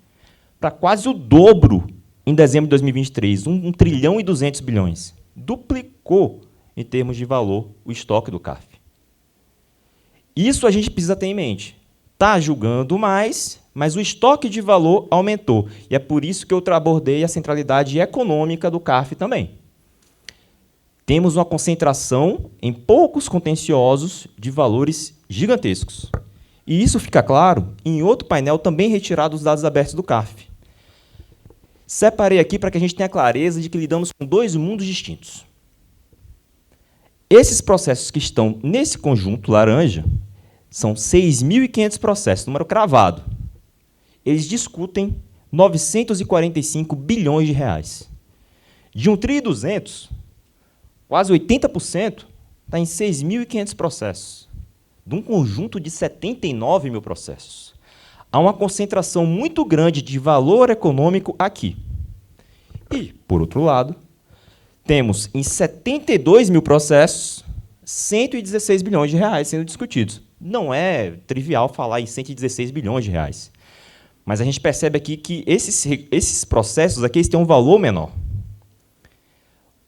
[SPEAKER 6] para quase o dobro em dezembro de 2023, 1 trilhão e 200 bilhões. Duplicou, em termos de valor, o estoque do CARF. Isso a gente precisa ter em mente. Está julgando mais, mas o estoque de valor aumentou. E é por isso que eu abordei a centralidade econômica do CARF também. Temos uma concentração em poucos contenciosos de valores gigantescos. E isso fica claro em outro painel também retirado dos dados abertos do CARF. Separei aqui para que a gente tenha clareza de que lidamos com dois mundos distintos. Esses processos que estão nesse conjunto laranja são 6.500 processos, número cravado. Eles discutem 945 bilhões de reais. De 1.2 trilhão, quase 80% está em 6.500 processos, de um conjunto de 79 mil processos. Há uma concentração muito grande de valor econômico aqui. E, por outro lado, temos em 72 mil processos 116 bilhões de reais sendo discutidos. Não é trivial falar em 116 bilhões de reais. Mas a gente percebe aqui que esses processos aqui têm um valor menor.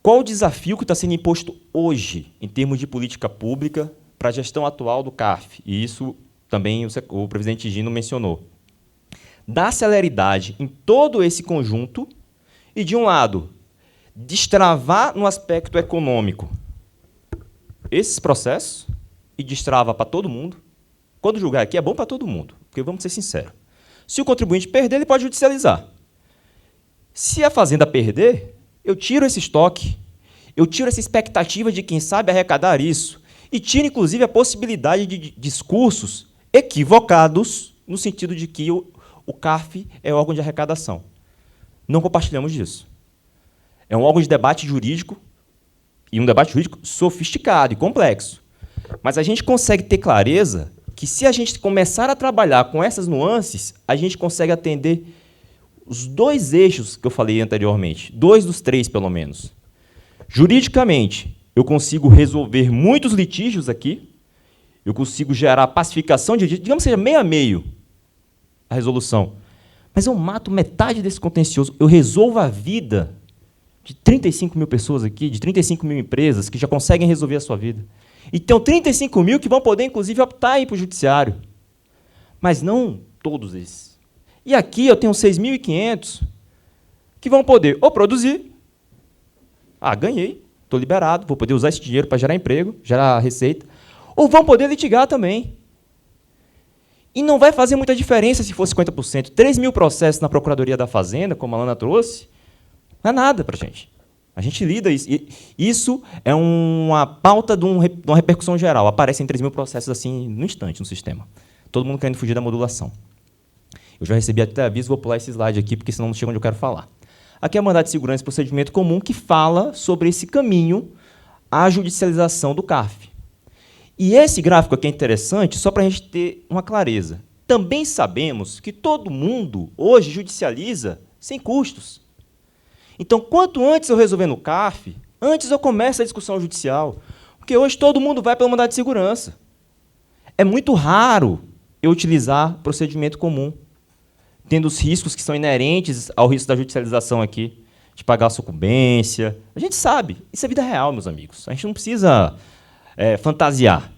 [SPEAKER 6] Qual o desafio que está sendo imposto hoje, em termos de política pública, para a gestão atual do CARF? E isso também o presidente Gino mencionou. Dar celeridade em todo esse conjunto e, de um lado, destravar no aspecto econômico esses processos e destrava para todo mundo. Quando julgar aqui é bom para todo mundo, porque vamos ser sinceros. Se o contribuinte perder, ele pode judicializar. Se a Fazenda perder, eu tiro esse estoque, eu tiro essa expectativa de quem sabe arrecadar isso e tiro, inclusive, a possibilidade de discursos equivocados no sentido de que o CARF é órgão de arrecadação. Não compartilhamos disso. É um órgão de debate jurídico e um debate jurídico sofisticado e complexo. Mas a gente consegue ter clareza que, se a gente começar a trabalhar com essas nuances, a gente consegue atender os dois eixos que eu falei anteriormente, 2 dos 3, pelo menos. Juridicamente, eu consigo resolver muitos litígios aqui, eu consigo gerar pacificação de, digamos que seja meio a meio a resolução, Mas eu mato metade desse contencioso, eu resolvo a vida de 35 mil pessoas aqui, de 35 mil empresas que já conseguem resolver a sua vida. E tem 35 mil que vão poder, inclusive, optar em ir para o judiciário. Mas não todos esses. E aqui eu tenho 6.500 que vão poder ou produzir. Ah, ganhei, estou liberado, vou poder usar esse dinheiro para gerar emprego, gerar receita. Ou vão poder litigar também. E não vai fazer muita diferença se for 50%. 3 mil processos na Procuradoria da Fazenda, como a Lana trouxe, não é nada para a gente. A gente lida isso. E isso é uma pauta de uma repercussão geral. Aparecem 3 mil processos assim no instante no sistema. Todo mundo querendo fugir da modulação. Eu já recebi até aviso, vou pular esse slide aqui, porque senão não chega onde eu quero falar. Aqui é a mandado de segurança e procedimento comum que fala sobre esse caminho à judicialização do CARF. E esse gráfico aqui é interessante só para a gente ter uma clareza. Também sabemos que todo mundo hoje judicializa sem custos. Então, quanto antes eu resolver no CARF, antes eu começo a discussão judicial. Porque hoje todo mundo vai pela mandado de segurança. É muito raro eu utilizar procedimento comum, tendo os riscos que são inerentes ao risco da judicialização aqui, de pagar a sucumbência. A gente sabe, isso é vida real, meus amigos. A gente não precisa fantasiar.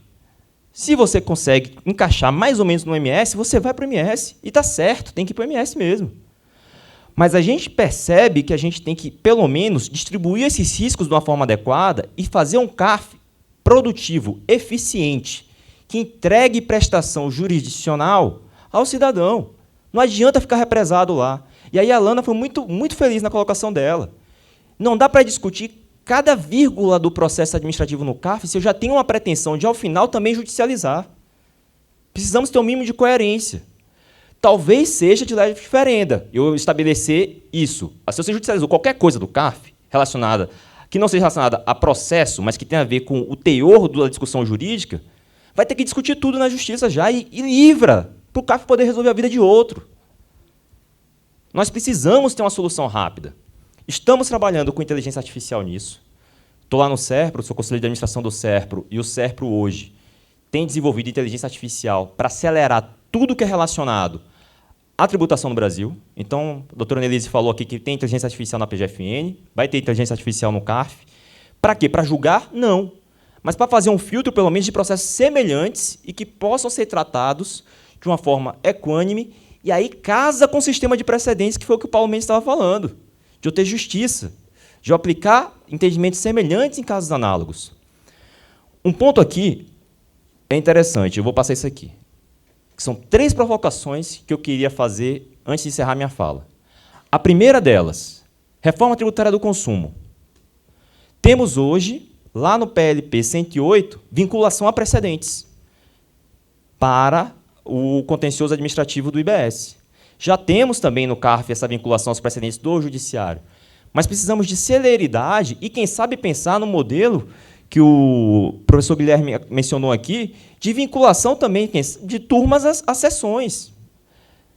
[SPEAKER 6] Se você consegue encaixar mais ou menos no MS, você vai para o MS. E está certo, tem que ir para o MS mesmo. Mas a gente percebe que a gente tem que, pelo menos, distribuir esses riscos de uma forma adequada e fazer um CARF produtivo, eficiente, que entregue prestação jurisdicional ao cidadão. Não adianta ficar represado lá. E aí a Lana foi muito feliz na colocação dela. Não dá para discutir cada vírgula do processo administrativo no CARF se eu já tenho uma pretensão de, ao final, também judicializar. Precisamos ter um mínimo de coerência. Talvez seja de leve diferenda eu estabelecer isso. Se você judicializou qualquer coisa do CARF relacionada, que não seja relacionada a processo, mas que tenha a ver com o teor da discussão jurídica, vai ter que discutir tudo na justiça já e livra para o CARF poder resolver a vida de outro. Nós precisamos ter uma solução rápida. Estamos trabalhando com inteligência artificial nisso. Estou lá no SERPRO, sou conselheiro de administração do SERPRO, e o SERPRO hoje tem desenvolvido inteligência artificial para acelerar tudo que é relacionado à tributação no Brasil. Então, a doutora Nelise falou aqui que tem inteligência artificial na PGFN, vai ter inteligência artificial no CARF. Para quê? Para julgar? Não. Mas para fazer um filtro, pelo menos, de processos semelhantes e que possam ser tratados de uma forma equânime, e aí casa com o sistema de precedentes, que foi o que o Paulo Mendes estava falando, de eu ter justiça, de eu aplicar entendimentos semelhantes em casos análogos. Um ponto aqui é interessante, eu vou passar isso aqui, que são 3 provocações que eu queria fazer antes de encerrar minha fala. A primeira delas, reforma tributária do consumo. Temos hoje, lá no PLP 108, vinculação a precedentes para o contencioso administrativo do IBS. Já temos também no CARF essa vinculação aos precedentes do judiciário, mas precisamos de celeridade e, quem sabe, pensar no modelo que o professor Guilherme mencionou aqui, de vinculação também de turmas às sessões.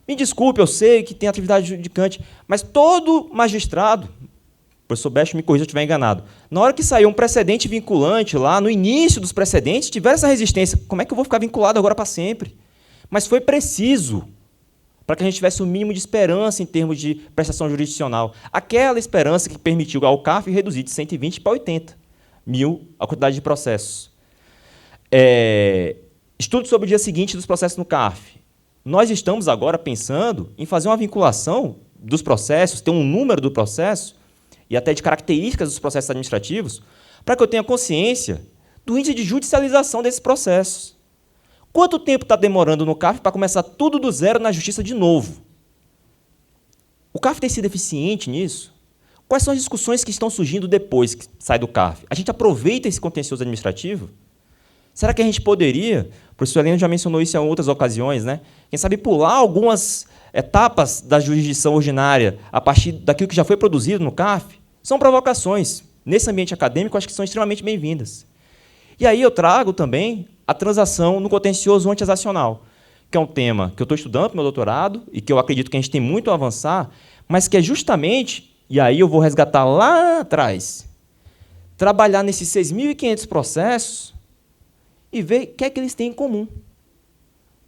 [SPEAKER 6] Me desculpe, eu sei que tem atividade judicante, mas todo magistrado, o professor Best me corrija se eu estiver enganado, na hora que saiu um precedente vinculante lá, no início dos precedentes, tiver essa resistência, como é que eu vou ficar vinculado agora para sempre? Mas foi preciso para que a gente tivesse o mínimo de esperança em termos de prestação jurisdicional. Aquela esperança que permitiu ao CARF reduzir de 120 para 80 mil a quantidade de processos. Estudo sobre o dia seguinte dos processos no CARF. Nós estamos agora pensando em fazer uma vinculação dos processos, ter um número do processo e até de características dos processos administrativos, para que eu tenha consciência do índice de judicialização desses processos. Quanto tempo está demorando no CARF para começar tudo do zero na justiça de novo? O CARF tem sido eficiente nisso? Quais são as discussões que estão surgindo depois que sai do CARF? A gente aproveita esse contencioso administrativo? Será que a gente poderia, o professor Helena já mencionou isso em outras ocasiões, né? Quem sabe pular algumas etapas da jurisdição ordinária a partir daquilo que já foi produzido no CARF? São provocações. Nesse ambiente acadêmico, acho que são extremamente bem-vindas. E aí eu trago também a transação no contencioso antitransacional, que é um tema que eu estou estudando para o meu doutorado e que eu acredito que a gente tem muito a avançar, mas que é justamente, e aí eu vou resgatar lá atrás, trabalhar nesses 6.500 processos e ver o que é que eles têm em comum.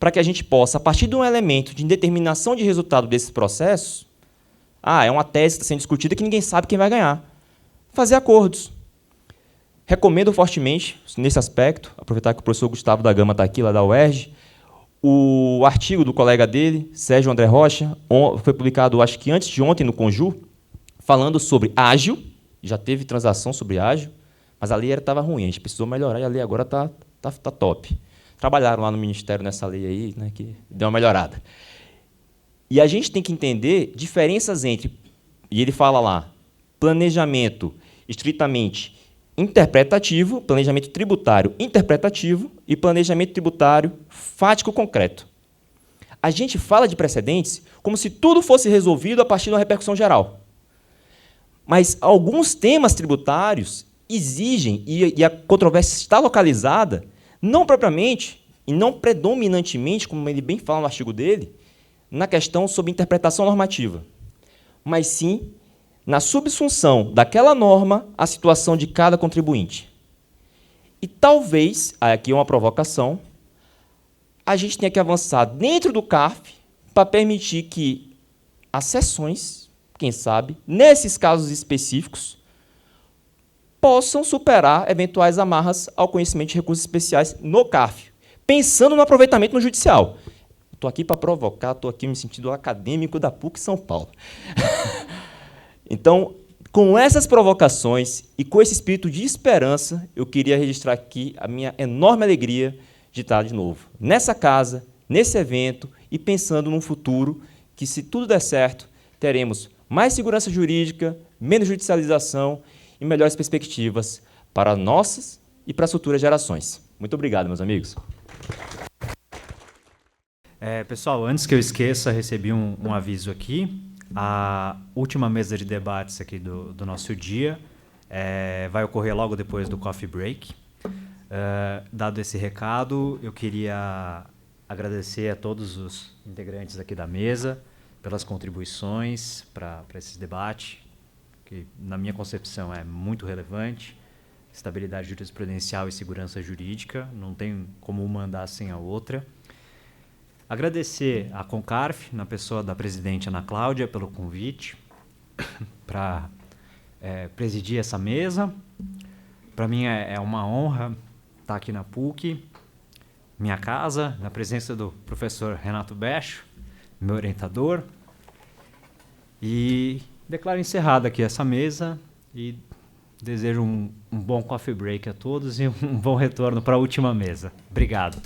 [SPEAKER 6] para que a gente possa, a partir de um elemento de determinação de resultado desses processos, é uma tese que está sendo discutida que ninguém sabe quem vai ganhar, fazer acordos. Recomendo fortemente, nesse aspecto, aproveitar que o professor Gustavo da Gama está aqui, lá da UERJ, o artigo do colega dele, Sérgio André Rocha, foi publicado, acho que antes de ontem, no Conju, falando sobre ágil, já teve transação sobre ágil, mas a lei estava ruim, a gente precisou melhorar, e a lei agora está top. Trabalharam lá no Ministério nessa lei aí, né, que deu uma melhorada. E a gente tem que entender diferenças entre, e ele fala lá, planejamento estritamente interpretativo, planejamento tributário interpretativo e planejamento tributário fático concreto. A gente fala de precedentes como se tudo fosse resolvido a partir de uma repercussão geral. Mas alguns temas tributários exigem, e a controvérsia está localizada, não propriamente e não predominantemente, como ele bem fala no artigo dele, na questão sobre interpretação normativa, mas sim na subsunção daquela norma à situação de cada contribuinte. E talvez, aqui é uma provocação, a gente tenha que avançar dentro do CARF para permitir que as seções, quem sabe, nesses casos específicos, possam superar eventuais amarras ao conhecimento de recursos especiais no CARF, pensando no aproveitamento no judicial. Estou aqui para provocar, estou aqui me sentindo acadêmico da PUC São Paulo. Então, com essas provocações e com esse espírito de esperança, eu queria registrar aqui a minha enorme alegria de estar de novo nessa casa, nesse evento, e pensando num futuro que, se tudo der certo, teremos mais segurança jurídica, menos judicialização e melhores perspectivas para nossas e para as futuras gerações. Muito obrigado, meus amigos.
[SPEAKER 1] Pessoal, antes que eu esqueça, recebi um aviso aqui. A última mesa de debates aqui do nosso dia vai ocorrer logo depois do coffee break. Dado esse recado, eu queria agradecer a todos os integrantes aqui da mesa pelas contribuições para esse debate, que, na minha concepção, é muito relevante. Estabilidade jurisprudencial e segurança jurídica, não tem como uma andar sem a outra. Agradecer à Concarf, na pessoa da presidente Ana Cláudia, pelo convite para presidir essa mesa. Para mim é uma honra estar aqui na PUC, minha casa, na presença do professor Renato Becho, meu orientador. E declaro encerrada aqui essa mesa e desejo um bom coffee break a todos e um bom retorno para a última mesa. Obrigado.